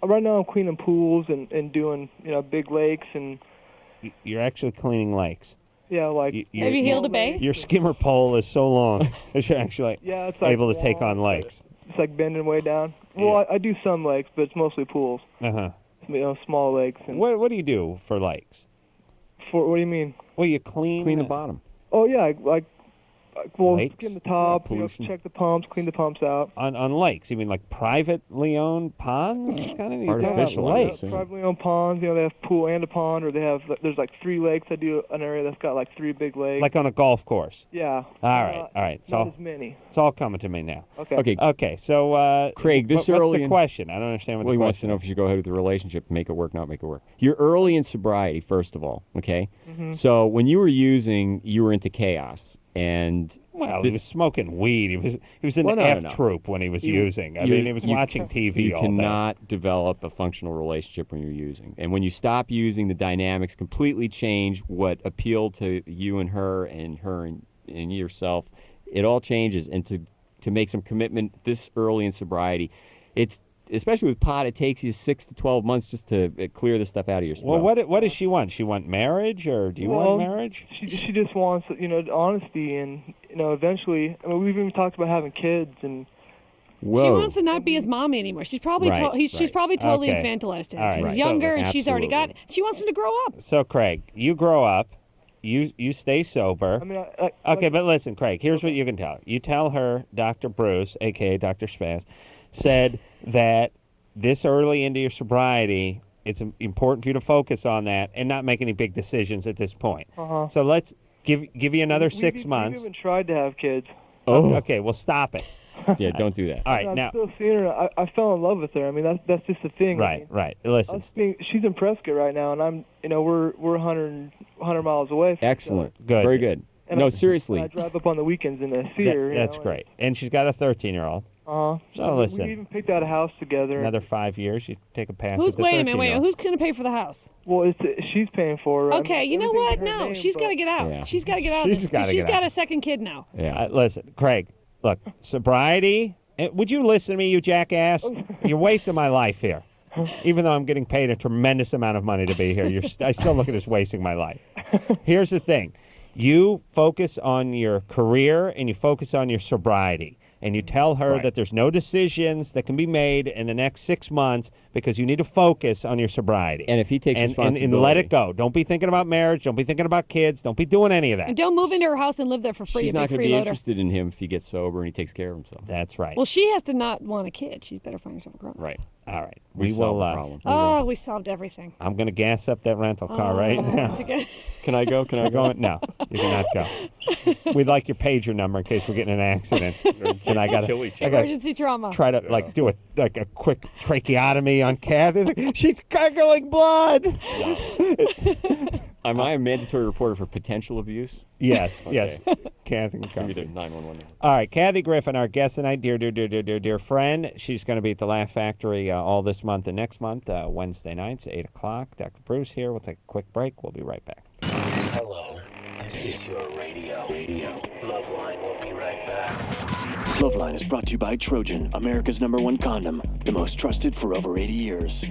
Right now I'm cleaning pools and doing big lakes and You're actually cleaning lakes. yeah, like You- Have you healed a bay? Your skimmer pole is so long that you're actually yeah, it's like able to take on long, lakes. It's like bending way down. Well, I do some lakes, but it's mostly pools. Uh-huh. Small lakes. And What do you do for lakes? what do you mean? Well, you clean Clean the bottom. Oh yeah, like Lakes? skim the top, pollution. check the pumps, clean the pumps out. on lakes. You mean like privately owned ponds? Kind of Artificial lakes. ones, Privately owned ponds, they have pool and a pond, or there's like 3 lakes. I do an area that's got like 3 big lakes. Like on a golf course. Yeah. All right. Not as many. It's all coming to me now. Okay. Okay. So, Craig, this what's early the in- question? I don't understand what Well, the he wants to question know if you should go ahead with the relationship, make it work, not make it work. You're early in sobriety, first of all, okay? Mhm. So when you were using, you were into chaos, and Well, he was smoking weed. He was in the F troop when he was using. I mean, he was watching TV all day. You cannot develop a functional relationship when you're using. And when you stop using, the dynamics completely change. What appealed to you and her and yourself, it all changes. And to make some commitment this early in sobriety, it's especially with pot, it takes you 6 to 12 months just to clear this stuff out of your Well, what does she want? She want marriage, or do you want marriage? She just wants, honesty, and eventually. I mean, we've even talked about having kids, and Whoa. She wants to not be his mommy anymore. She's probably she's probably totally infantilized him. All right. She's younger, and she's already got. She wants him to grow up. So, Craig, you grow up. You stay sober. I mean, okay, but listen, Craig. Here's what you can tell her. You tell her Dr. Bruce, a.k.a. Dr. Spaz, said that this early into your sobriety, it's important for you to focus on that and not make any big decisions at this point. So let's give you another 6 months. We've even tried to have kids. Oh. Okay, well, stop it. Yeah, don't do that. All right, I'm now. still seeing her. I fell in love with her. I mean, that's just the thing. Right, right. Listen. She's in Prescott right now, and I'm, we're 100 miles away from Excellent. each other. Good. Very good. And No, seriously. I drive up on the weekends and I see her. That's great. And she's got a 13-year-old. So listen. We even picked out a house together. Another 5 years, you take a pass Who's at the wait a minute, 13-year-old. who's going to pay for the house? Well, she's paying for it. Okay, you know what? No, she's got to get out. Yeah. She's got to get out. She's got a second kid now. Yeah. Listen, Craig, look, sobriety. Would you listen to me, you jackass? You're wasting my life here. Even though I'm getting paid a tremendous amount of money to be here, I still look at it as wasting my life. Here's the thing. You focus on your career and you focus on your sobriety. And you tell her that there's no decisions that can be made in the next 6 months because you need to focus on your sobriety. And if he takes responsibility. And let it go. Don't be thinking about marriage. Don't be thinking about kids. Don't be doing any of that. And don't move into her house and live there for free. She's not going to be interested in him if he gets sober and he takes care of himself. That's right. Well, she has to not want a kid. She better find herself a girl. Right. All right. We solved the problem. Oh, we solved everything. I'm going to gas up that rental car right now. Can I go? Can I go? No, you cannot go. We'd like your pager number in case we get in an accident. And I got to emergency trauma. Try to do a quick tracheotomy on Kathy. She's gargling blood. Am I a mandatory reporter for potential abuse? Yes, Okay. yes. Kathy can come. Give me the 911 number. All right, Kathy Griffin, our guest tonight, dear friend. She's going to be at the Laugh Factory all this month and next month, Wednesday nights, 8 o'clock. Dr. Bruce here. We'll take a quick break. We'll be right back. Hello, this is your radio. LoveLine will be right back. LoveLine is brought to you by Trojan, America's #1 condom, the most trusted for over 80 years.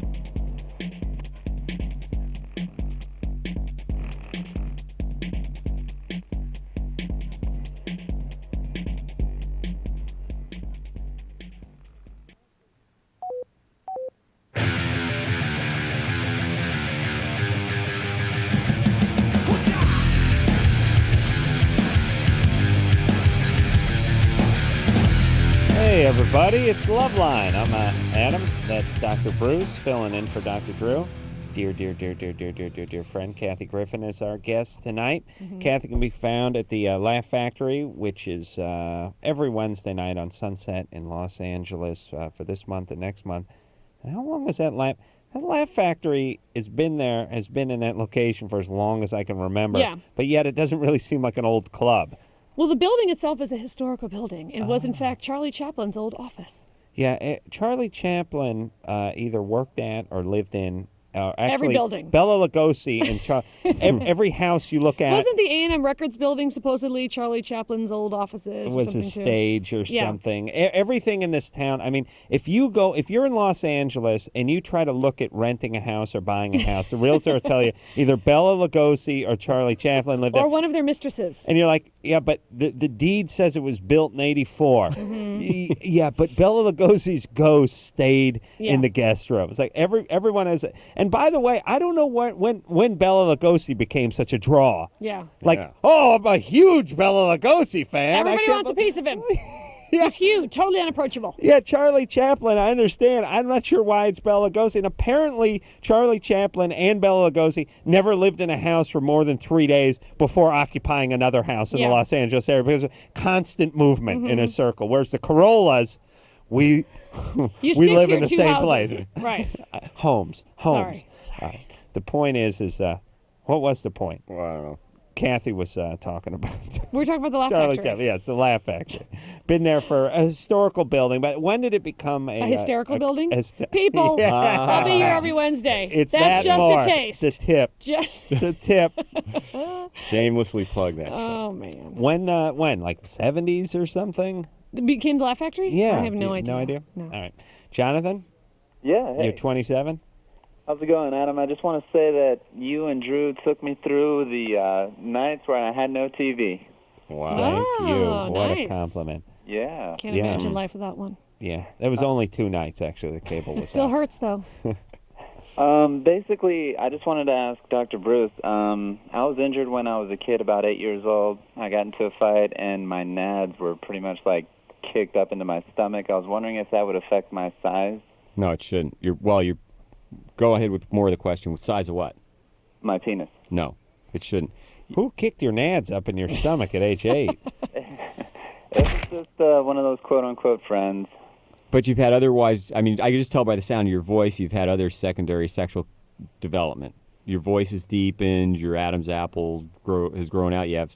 Hey, everybody, it's LoveLine. I'm Adam. That's Dr. Bruce, filling in for Dr. Drew. Dear friend, Kathy Griffin is our guest tonight. Kathy can be found at the Laugh Factory, which is every Wednesday night on Sunset in Los Angeles for this month and next month. And how long is that Laugh? That Laugh Factory has been in that location for as long as I can remember. Yeah. But yet it doesn't really seem like an old club. Well, the building itself is a historical building. It was, in fact, Charlie Chaplin's old office. Yeah, Charlie Chaplin either worked at or lived in actually, every building. Bela Lugosi and every house you look at. Wasn't the A&M Records building supposedly Charlie Chaplin's old offices? Was a stage or something. Everything in this town. I mean, if you're in Los Angeles and you try to look at renting a house or buying a house, the realtor will tell you either Bela Lugosi or Charlie Chaplin lived there. Or one of their mistresses. And you're like, yeah, but the deed says it was built in '84. Yeah, but Bela Lugosi's ghost stayed in the guest room. It's like everyone has. And by the way, I don't know when Bela Lugosi became such a draw. Yeah. Oh, I'm a huge Bela Lugosi fan. Everybody wants a piece of him. He's huge, totally unapproachable. Yeah, Charlie Chaplin, I understand. I'm not sure why it's Bela Lugosi. And apparently, Charlie Chaplin and Bela Lugosi never lived in a house for more than 3 days before occupying another house in the Los Angeles area because of constant movement in a circle. Whereas the Corollas, we live in the same place. Right. Homes. Sorry. The point is what was the point? Well, I don't know. Kathy was talking about. We're talking about the Laugh Charlie Factory. Chaplin, yes, the Laugh Factory. Been there for a historical building, but when did it become A hysterical building? hyster- People, Yeah. I'll be here every Wednesday. It's That's that just more. a taste. The tip. Just The tip. Shamelessly plug that. Oh, man. When, like 70s or something? It became the Laugh Factory? Yeah. I have no idea. No idea? No. All right. Jonathan? Yeah, hey. You're 27? How's it going, Adam? I just want to say that you and Drew took me through the nights where I had no TV. Wow. Thank you. What a nice. compliment. Yeah. Can't Yeah. imagine life without one. Yeah. That was only 2 nights, actually, the cable was It still out. hurts, though. Basically, I just wanted to ask Dr. Bruce. I was injured when I was a kid, about 8 years old. I got into a fight, and my nads were pretty much like kicked up into my stomach. I was wondering if that would affect my size. No, it shouldn't. You're go ahead with more of the question. What size of what? My penis. No, it shouldn't. Who kicked your nads up in your stomach at age 8? It was just one of those quote-unquote friends. But you've had otherwise, I mean, I can just tell by the sound of your voice, you've had other secondary sexual development. Your voice is deepened, your Adam's apple has grown out, you have,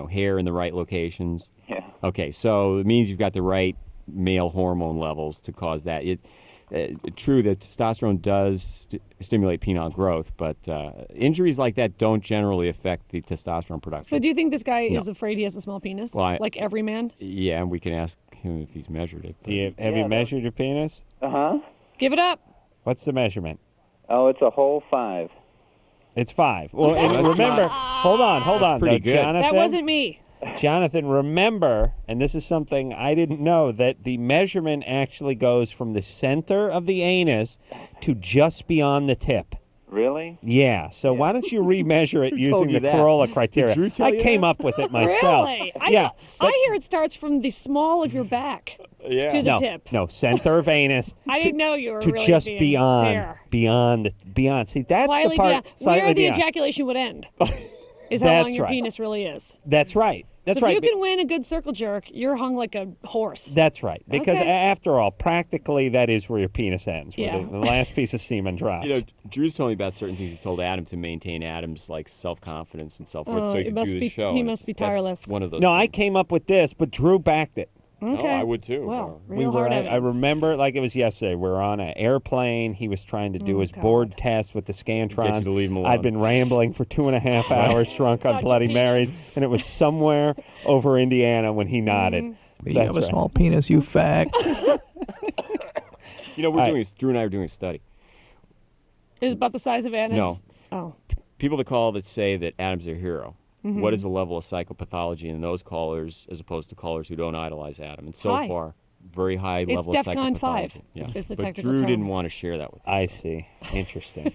hair in the right locations. Yeah. Okay, so it means you've got the right male hormone levels to cause that. True that testosterone does stimulate penile growth, but injuries like that don't generally affect the testosterone production. So do you think this guy No. is afraid he has a small penis? Well, like every man? Yeah, and we can ask him if he's measured it. but- Have you measured your penis? Uh-huh. Give it up. What's the measurement? Oh, it's a whole 5. It's 5. Well, Okay. and That's remember, not- hold on, pretty though, good. Jonathan. That wasn't me. Jonathan, remember, and this is something I didn't know, that the measurement actually goes from the center of the anus to just beyond the tip. Really? Yeah, so why don't you remeasure it Who told using you the that? Corolla Did criteria? Drew tell I you came that? up with it myself. Really? Yeah, I hear it starts from the small of your back to the no, tip. no, center of anus. I didn't know you were to really just being beyond. See, that's Slightly the part. beyond. Slightly Where the beyond. ejaculation would end is how That's long your right. penis really is. That's right. That's so right. if you can win a good circle jerk, you're hung like a horse. That's right. Because Okay. after all, practically that is where your penis ends, where Yeah. the last piece of semen drops. Drew's told me about certain things he's told Adam to maintain Adam's self-confidence and self-worth, Oh, so he it could must do the be- show. he and must be that's tireless. One of those. No, I came up with this, but Drew backed it. Okay. I would too. Well, We real were. hard I evidence. remember it like it was yesterday. We were on an airplane. He was trying to do Oh, his God. board test with the Get you Scantron. to leave him alone. I'd been rambling for 2.5 hours, drunk on About Bloody your Marys, and it was somewhere over Indiana when he nodded. Mm-hmm. That's right. penis, you fag. We're doing. Drew and I are doing a study. Is it about the size of Adam's? No. Oh. People that say that Adam's their hero. Mhm. What is the level of psychopathology in those callers as opposed to callers who don't idolize Adam? And so High. far, very high It's level of DEFCON psychopathology. 5 Yeah. is the but technical Drew term. didn't want to share that with us. I see. Interesting.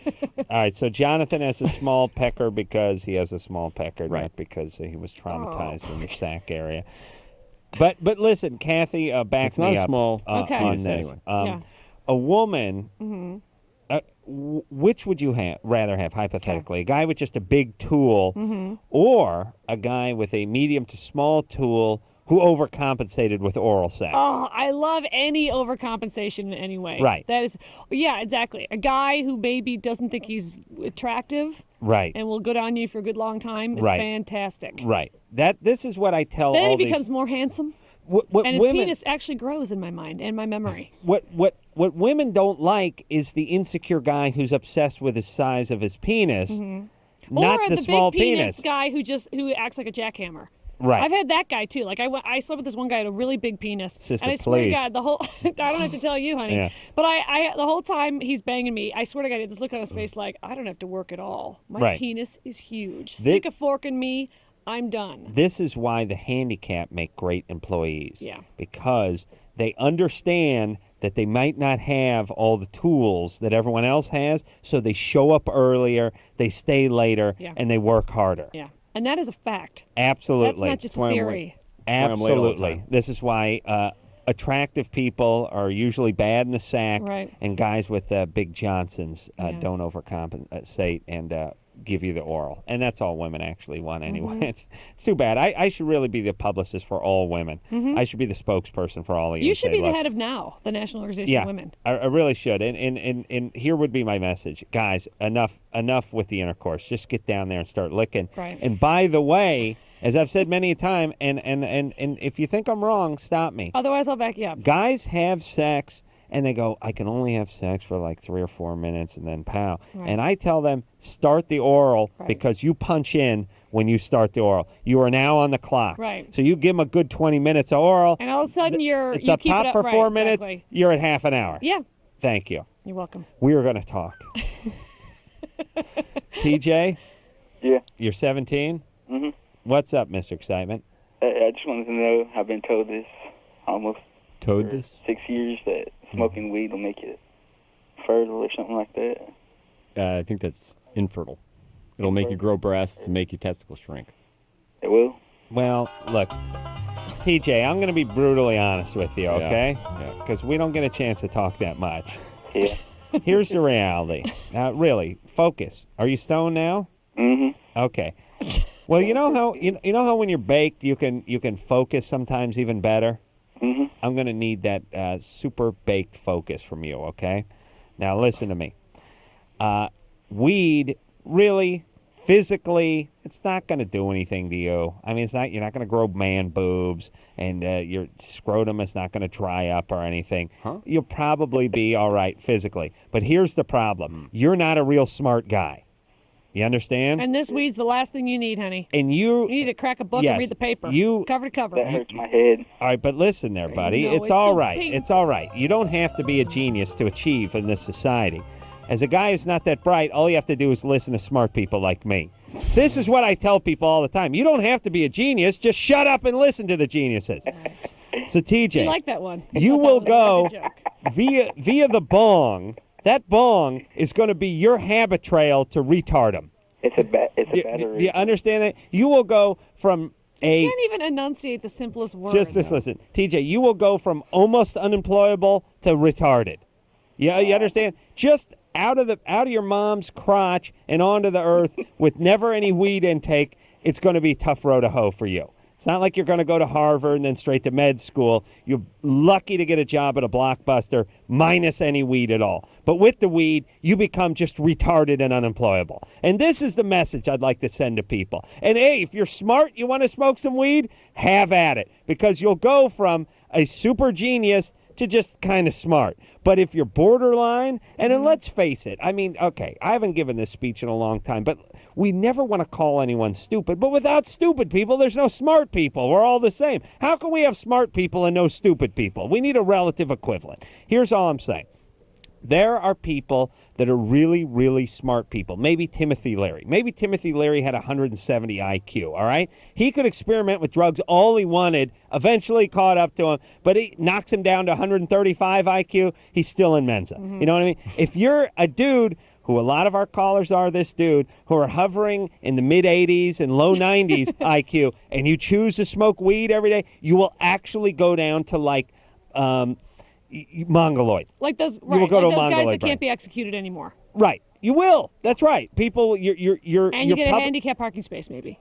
All right, so Jonathan has a small pecker because he has a small pecker, not because he was traumatized in the sack area. But listen, Kathy, back It's not me a up small on penis this. anyway. Yeah. A woman, Mm-hmm. which would you rather have, hypothetically? A guy with just a big tool Mm-hmm. or a guy with a medium to small tool who overcompensated with oral sex? Oh, I love any overcompensation in any way. Right. That is, yeah, exactly. A guy who maybe doesn't think he's attractive Right. and will go down you for a good long time is Right. fantastic. Right. This is what I tell Then all he becomes more handsome, what and his women penis actually grows in my mind and my memory. what women don't like is the insecure guy who's obsessed with the size of his penis, not or the small big penis guy who acts like a jackhammer. Right. I've had that guy too. Like I slept with this one guy who had a really big penis, Sister, and I swear to please. God, the whole I don't have to tell you, honey. Yeah. But I the whole time he's banging me, I swear to God, he had this look on his face like I don't have to work at all. My Right. penis is huge. Thi- Stick a fork in me, I'm done. This is why the handicapped make great employees. Yeah. Because they understand that they might not have all the tools that everyone else has, so they show up earlier, they stay later, Yeah. and they work harder. Yeah, and that is a fact. Absolutely. That's not just a theory. why I'm late all the Absolutely. time. This is why attractive people are usually bad in the sack, Right. and guys with big Johnsons Yeah. don't overcompensate. And give you the oral. And that's all women actually want anyway. It's too bad. I should really be the publicist for all women. I should be the spokesperson for all of you. You and should say, be the "Look, head of NOW, the National Organization of Women. I really should. And here would be my message. Guys, enough with the intercourse. Just get down there and start licking. Right. And by the way, as I've said many a time, and if you think I'm wrong, stop me. Otherwise, I'll back you up. Guys have sex, and they go, I can only have sex for like 3 or 4 minutes, and then pow. Right. And I tell them, start the oral because you punch in when you start the oral. You are now on the clock. Right. So you give them a good 20 minutes of oral. And all of a sudden, It's you up keep top it up for 4 right, minutes. exactly. You're at half an hour. Yeah. Thank you. You're welcome. We are going to talk. TJ? Yeah. You're 17? Mm-hmm. What's up, Mr. Excitement? I just wanted to know, I've been told this almost Told for this? 6 years that smoking weed will make you fertile or something like that. I think that's infertile. It'll make you grow breasts and make your testicles shrink. It will? Well, look, TJ, I'm going to be brutally honest with you, okay? Because we don't get a chance to talk that much. Yeah. Here's the reality. Now, really, focus. Are you stoned now? Mm-hmm. Okay. Well, you know how when you're baked, you can focus sometimes even better. Mm-hmm. I'm going to need that super baked focus from you, okay? Now listen to me. Weed, really, physically, it's not going to do anything to you. I mean, you're not going to grow man boobs, and your scrotum is not going to dry up or anything. Huh? You'll probably be all right physically. But here's the problem. You're not a real smart guy. You understand? And this weed's the last thing you need, honey. And you need to crack a book yes, and read the paper. you- cover to cover. That hurts my head. All right, but listen there, buddy. No, it's it's all so right. painful. It's all right. You don't have to be a genius to achieve in this society. As a guy who's not that bright, all you have to do is listen to smart people like me. This is what I tell people all the time. You don't have to be a genius. Just shut up and listen to the geniuses. So, TJ, You like that one? you will go via the bong. That bong is going to be your habit trail to retardum. It's a battery. Do you understand that? You will go from You can't even enunciate the simplest word. Just listen. TJ, you will go from almost unemployable to retarded. Yeah, you understand? Just out of your mom's crotch and onto the earth with never any weed intake, it's going to be a tough road to hoe for you. It's not like you're going to go to Harvard and then straight to med school. You're lucky to get a job at a Blockbuster minus any weed at all. But with the weed, you become just retarded and unemployable. And this is the message I'd like to send to people. And hey, if you're smart, you want to smoke some weed, have at it. Because you'll go from a super genius to just kind of smart. But if you're borderline, and then let's face it, I mean, okay, I haven't given this speech in a long time, but we never want to call anyone stupid. But without stupid people, there's no smart people. We're all the same. How can we have smart people and no stupid people? We need a relative equivalent. Here's all I'm saying. There are people that are really, really smart people. Maybe Timothy Leary. Maybe Timothy Leary had 170 IQ, all right? He could experiment with drugs all he wanted, eventually caught up to him, but he knocks him down to 135 IQ, he's still in Mensa. You know what I mean? If you're a dude, who a lot of our callers are this dude, who are hovering in the mid-80s and low 90s IQ, and you choose to smoke weed every day, you will actually go down to like mongoloid. Like those, You will right, go to like a those guys mongoloid that brain. can't be executed anymore. Right. You will. That's right. People, you're And you get a handicap parking space, maybe.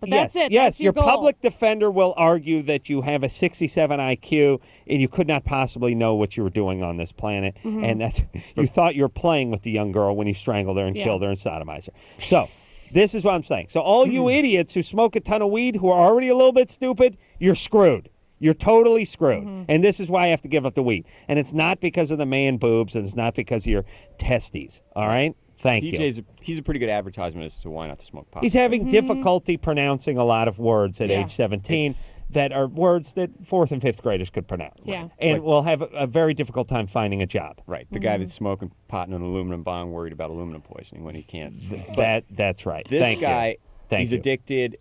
But that's it. Yes, That's your goal. public defender will argue that you have a 67 IQ and you could not possibly know what you were doing on this planet, Mhm. and that's you thought you were playing with the young girl when you strangled her and Yeah. killed her and sodomized her. So, this is what I'm saying. So, all you idiots who smoke a ton of weed who are already a little bit stupid, you're screwed. You're totally screwed. And this is why I have to give up the weed. And it's not because of the man boobs, and it's not because of your testes. All right? Thank you. He's a pretty good advertisement as to why not to smoke pot. He's having difficulty pronouncing a lot of words at Yeah. age 17 that are words that 4th and 5th graders could pronounce. Yeah. And Like- will have a very difficult time finding a job. Right. The guy that's smoking pot in an aluminum bong worried about aluminum poisoning when he can't. That's right. This Thank guy, you. Thank he's you. addicted.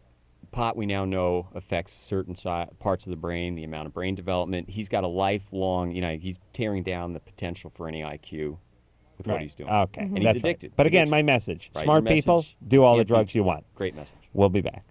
Pot, we now know, affects certain parts of the brain, the amount of brain development. He's got a lifelong, he's tearing down the potential for any IQ with what Right. he's doing. Okay. And That's he's right. addicted. But again, Addiction. my message. Right, Smart your people, message do all the can't be- drugs you want. Great message. We'll be back.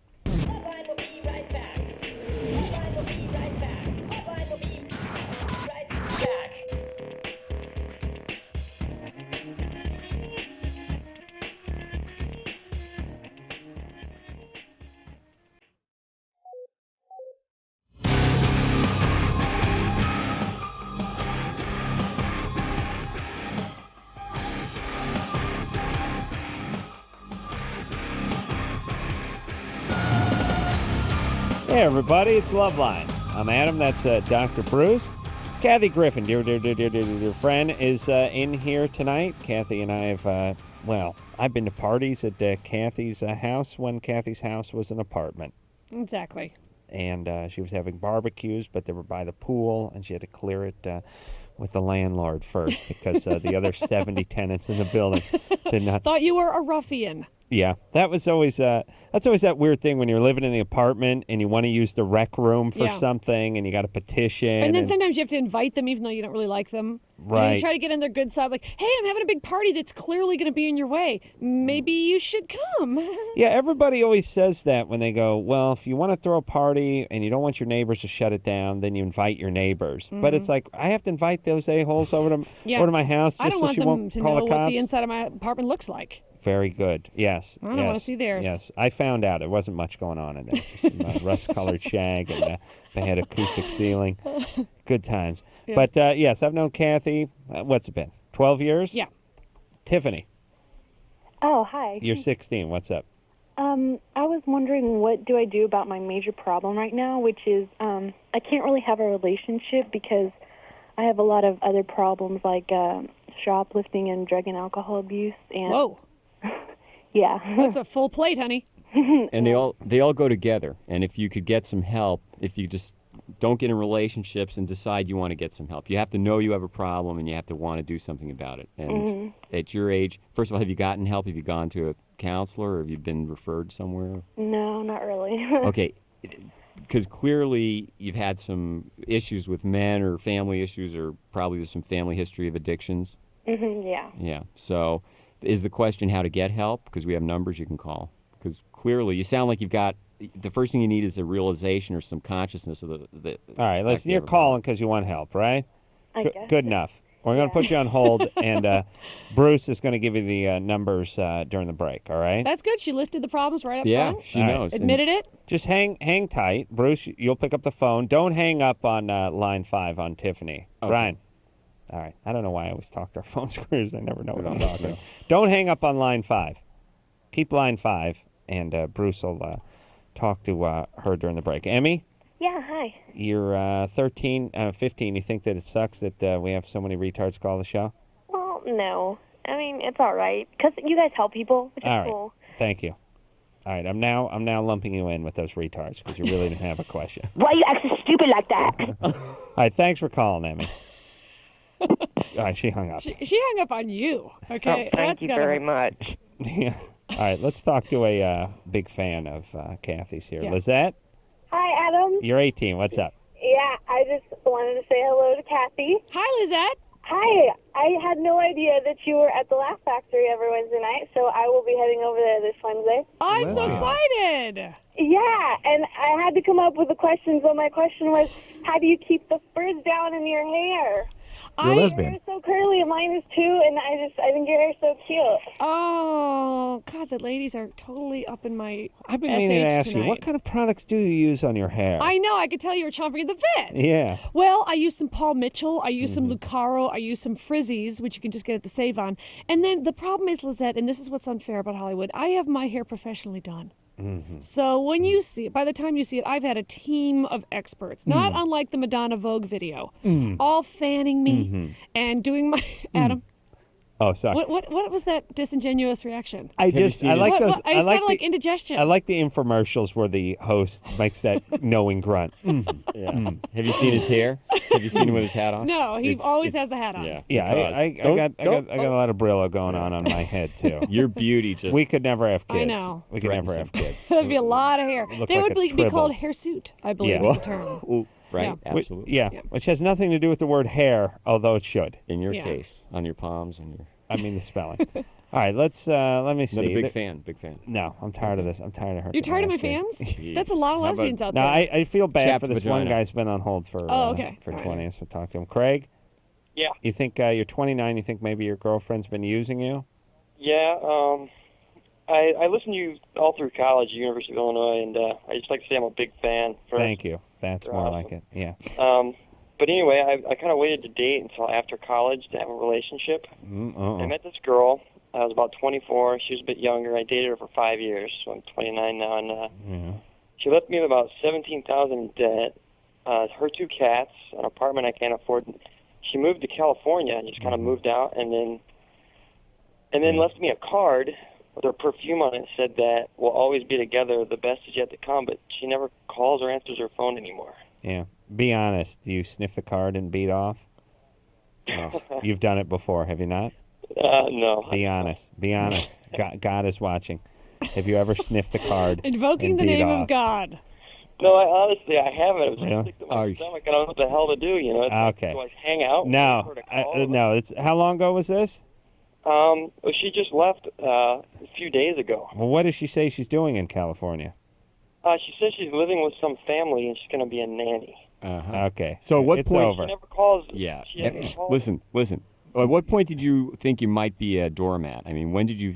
Hey, everybody, it's LoveLine. I'm Adam, that's Dr. Bruce. Kathy Griffin, dear friend, is in here tonight. Kathy and I have, I've been to parties at Kathy's house when Kathy's house was an apartment. Exactly. And she was having barbecues, but they were by the pool, and she had to clear it with the landlord first because the other 70 tenants in the building did not. Thought you were a ruffian. Yeah, that's always that weird thing when you're living in the apartment and you want to use the rec room for something and you got a petition. And then sometimes you have to invite them even though you don't really like them. Right. And you try to get on their good side, like, hey, I'm having a big party that's clearly going to be in your way. Maybe you should come. Yeah, everybody always says that when they go, well, if you want to throw a party and you don't want your neighbors to shut it down, then you invite your neighbors. But it's like, I have to invite those a-holes over to my house just I don't so want she them won't to call know the what cops? the inside of my apartment looks like. Very good. Yes. I don't want to see theirs. Yes. I found out there wasn't much going on in there. Some rust-colored shag and they had acoustic ceiling. Good times. Yeah. But, yes, I've known Kathy, what's it been, 12 years? Yeah. Tiffany, Oh, hi. you're 16. What's up? I was wondering what do I do about my major problem right now, which is I can't really have a relationship because I have a lot of other problems like shoplifting and drug and alcohol abuse. And Whoa. Yeah. That's a full plate, honey. And they all go together. And if you could get some help, if you just don't get in relationships and decide you want to get some help, you have to know you have a problem and you have to want to do something about it. And at your age, first of all, have you gotten help? Have you gone to a counselor or have you been referred somewhere? No, not really. Okay. Because clearly you've had some issues with men or family issues or probably there's some family history of addictions. Yeah. Yeah. So is the question how to get help? Because we have numbers you can call. Because clearly you sound like you've got, the first thing you need is a realization or some consciousness of the All right, listen, you're calling because you want help, right? I guess. Good enough. We're going to put you on hold, and Bruce is going to give you the numbers during the break, all right? That's good. She listed the problems right up Yeah, front. she knows. Admitted it. Just hang tight. Bruce, you'll pick up the phone. Don't hang up on line 5 on Tiffany. Okay. Brian. All right. I don't know why I always talk to our phone screws. I never know what I'm talking about. Don't hang up on line 5. Keep line 5, and Bruce will talk to her during the break. Emmy? Yeah, hi. You're 15. You think that it sucks that we have so many retards call the show? Well, no. I mean, it's all right because you guys help people, which is All right. cool. Thank you. All right, I'm now lumping you in with those retards because you really didn't have a question. Why are you acting stupid like that? All right, thanks for calling, Emmy. All right, she hung up. She hung up on you. Okay. Oh, thank you very much. Yeah. All right, let's talk to a big fan of Kathy's here. Yeah. Lizette, Hi, Adam. you're 18. What's up? Yeah, I just wanted to say hello to Kathy. Hi, Lizette. Hi. I had no idea that you were at the Laugh Factory every Wednesday night, so I will be heading over there this Wednesday. I'm so excited. Yeah, and I had to come up with the questions, but my question was, how do you keep the frizz down in your hair? You're a Your lesbian. hair is so curly, and mine is too, and I think your hair is so cute. Oh, God, the ladies are totally up in my I've been meaning to ask you, tonight. what kind of products do you use on your hair? I know. I could tell you were chomping at the bit. Yeah. Well, I use some Paul Mitchell. I use some Lucaro. I use some Frizzies, which you can just get at the Save On. And then the problem is, Lizette, and this is what's unfair about Hollywood, I have my hair professionally done. So when you see it, by the time you see it, I've had a team of experts, not unlike the Madonna Vogue video, all fanning me and doing my... Adam, Oh, sorry. what was that disingenuous reaction? I like those. I was kind of like indigestion. I like the infomercials where the host makes that knowing grunt. Yeah. Have you seen his hair? Have you seen him with his hat on? No, he always has the hat on. Yeah. Yeah, I got a lot of Brillo going on my head too. Your beauty just. We could never have kids. I know. We could never have kids. That'd be a lot of hair. Look They like would a be called Tribbles. hirsute, I believe Yeah. is the term. Ooh, right, Yeah. absolutely. Yeah, which has nothing to do with the word hair, although it should. In your Yeah. case, on your palms and your. I mean the spelling. All right, let me see. Not a big fan. No, I'm tired of this. I'm tired of her. You're tired of my fans? That's a lot of lesbians out there. No, I feel bad Chapped for this one vagina. guy's been on hold for okay. for 20 minutes. We'll talk to him. Craig? Yeah. You think you're 29, you think maybe your girlfriend's been using you? Yeah, I listened to you all through college at University of Illinois, and I just like to say I'm a big fan. Thank you. That's You're more awesome. like it. Yeah. But anyway, I kind of waited to date until after college to have a relationship. I met this girl. I was about 24. She was a bit younger. I dated her for 5 years, so I'm 29 now, and She left me with about $17,000 in debt, her 2 cats, an apartment I can't afford. She moved to California and just kind of moved out, and then left me a card with her perfume on it. Said that we'll always be together. The best is yet to come. But she never calls or answers her phone anymore. Yeah. Be honest. Do you sniff the card and beat off? Oh, you've done it before, have you not? No. Be honest. Be honest. God is watching. Have you ever sniffed the card? Invoking and the beat name off? of God. No, I haven't. It was Really? just sick to my stomach. I don't know what the hell to do. You know. It's like, Okay. do I hang out? No. Wait for her to call? No. It's how long ago was this? Well, she just left a few days ago. Well, what does she say she's doing in California? She says she's living with some family and she's going to be a nanny. Okay. So at what it's point? over. She never calls. Yeah. She doesn't call. Listen. At what point did you think you might be a doormat? I mean, when did you?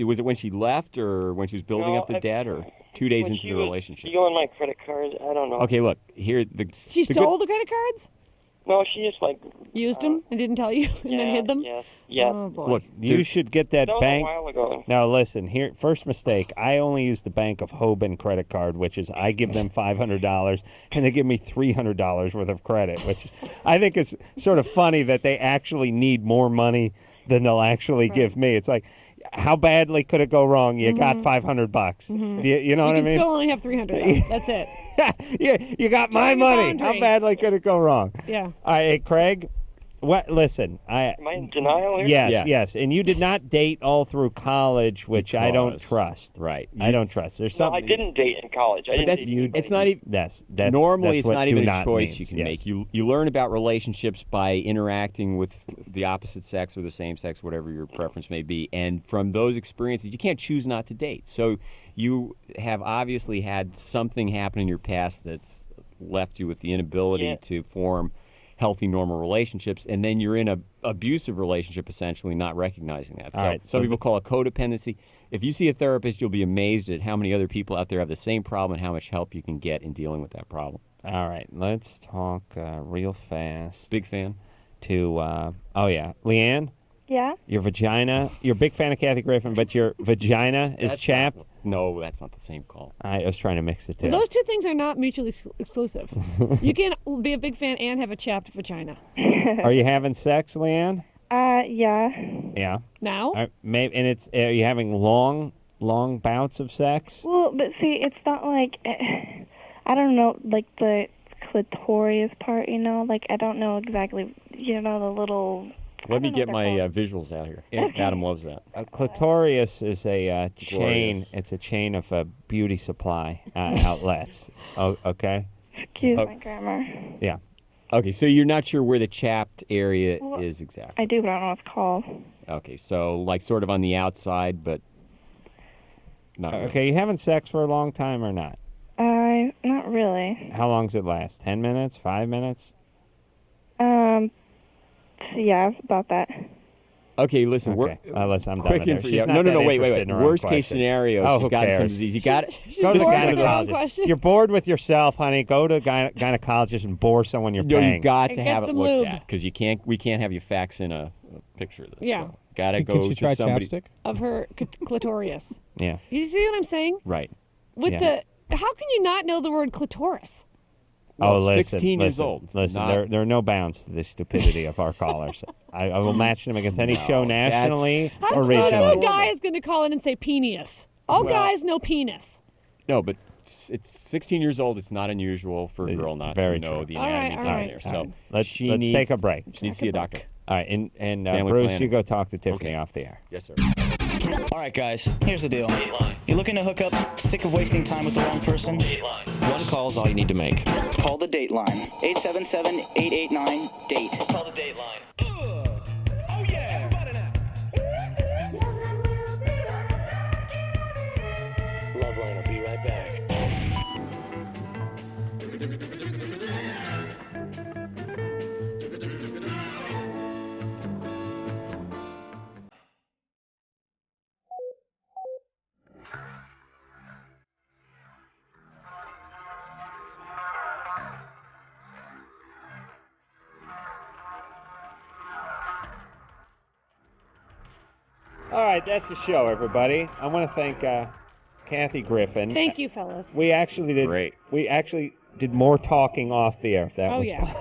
Was it when she left, or when she was building up the debt, or 2 days when into she the was relationship? stealing my credit cards. I don't know. Okay, look here. She stole the credit cards? No, she just used them and didn't tell you, and then hid them. Yeah. Oh boy. Look, you should get that That was bank. a while ago. Now listen, here, first mistake. I only use the Bank of Hoban credit card, which is I give them $500 and they give me $300 worth of credit, which I think is sort of funny that they actually need more money than they'll actually give me. It's like, how badly could it go wrong? You got $500. You know what I You mean? still only have 300. Though. That's it. Yeah, you got my Join the money. boundary. How badly could it go wrong? Yeah. All right, hey, Craig. What? Listen, Am I in denial here? Yes, and you did not date all through college, which I don't Because- trust. Right. I don't trust. There's No, something. I didn't date in college. I But didn't that's date anybody. it's not even. That's Normally, that's it's what not do even a not choice means. you can Yes. make. You learn about relationships by interacting with the opposite sex or the same sex, whatever your preference may be. And from those experiences, you can't choose not to date. So you have obviously had something happen in your past that's left you with the inability to form healthy, normal relationships, and then you're in a abusive relationship, essentially not recognizing that. All right, Some so people call it codependency. If you see a therapist, you'll be amazed at how many other people out there have the same problem and how much help you can get in dealing with that problem. All right, let's talk real fast. Big fan. To Leanne, Yeah? your vagina. You're a big fan of Kathy Griffin, but your vagina is That's chapped. No, that's not the same call. I was trying to mix it too. Those two things are not mutually exclusive. You can be a big fan and have a chapped vagina. Are you having sex, Leanne? Yeah. Yeah. Now? Maybe, and are you having long bouts of sex? Well, but see, it's not like, I don't know, like the clitoris part, you know? Like, I don't know exactly, you know, the little... Let me get my visuals out here. Adam loves that. A clitoris is a chain. Glorious. It's a chain of beauty supply outlets. Oh, okay. Excuse my grammar. Yeah. Okay, so you're not sure where the chapped area Well, is exactly. I do, but I don't know what it's called. Okay, so like sort of on the outside, but not really. Okay, you having sex for a long time or not? Not really. How long does it last? 10 minutes? 5 minutes? Yeah, about that. Okay, listen. Okay. Listen, I'm done quick with her. info. She's Yeah, not no, that wait. interested in her own Worst case question. scenario, Oh, she's who got some cares? disease. You got it. Go to the bored with her own gynecologist. question. You're bored with yourself, honey. Go to a gynecologist and bore someone you're No, paying. you got to And have get it some looked lube. at because we can't have you fax in a picture of this. Yeah. So, gotta Could go you to try somebody. chapstick? Of her clitoris. Yeah. You see what I'm saying? Right. With Yeah. how can you not know the word clitoris? Oh, Well, listen, 16 years listen, old. Listen, Not- there are no bounds to the stupidity of our callers. I will match them against any No, show that's- nationally How or do you know a regionally. guy is going to call in and say penis? All Well- guys know penis. No, but it's 16 years old. It's not unusual for a girl not Very to know true. the All right, anatomy all down right. there. All So right. Let's needs, take a break. She needs to see a doctor. All right, and Family Bruce, planning. you go talk to Tiffany off the air. Yes, sir. All right, guys, here's the deal. You looking to hook up? Sick of wasting time with the wrong person? One call's all you need to make. Call the Dateline. 877-889-DATE. Call the Dateline. LoveLine will be right back. All right, that's the show, everybody. I want to thank Kathy Griffin. Thank you, fellas. We actually did. Great. We actually did more talking off the air. If that was yeah.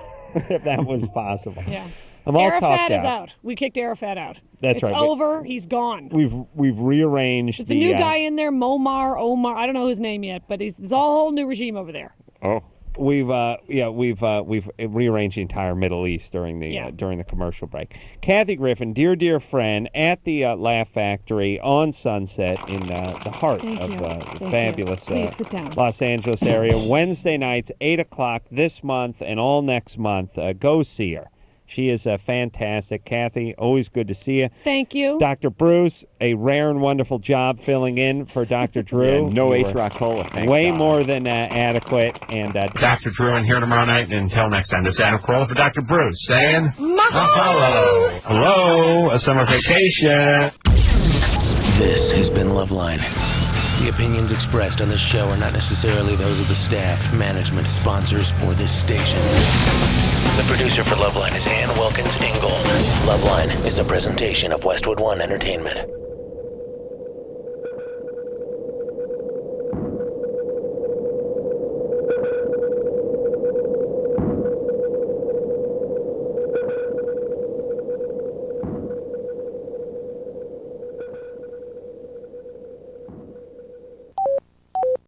if that was possible. Yeah. I'm all Arafat talked is out. out. We kicked Arafat out. That's it's right. It's over. He's gone. We've rearranged There's a new guy in there, Omar. I don't know his name yet, but there's a whole new regime over there. Oh. We've rearranged the entire Middle East during the commercial break. Kathy Griffin, dear friend, at the Laugh Factory on Sunset in the heart of the fabulous Los Angeles area. Wednesday nights, 8 o'clock this month and all next month. Go see her. She is fantastic. Kathy, always good to see you. Thank you. Dr. Bruce, a rare and wonderful job filling in for Dr. Drew. Yeah, no Ace Rock Cola, thank way God. more than adequate. And Dr. Drew in here tomorrow night. And until next time, this is Adam Carolla for Dr. Bruce saying Mahalo. Hello, a summer vacation. This has been LoveLine. The opinions expressed on this show are not necessarily those of the staff, management, sponsors, or this station. The producer for LoveLine is Ann Wilkins Ingold. LoveLine is a presentation of Westwood One Entertainment.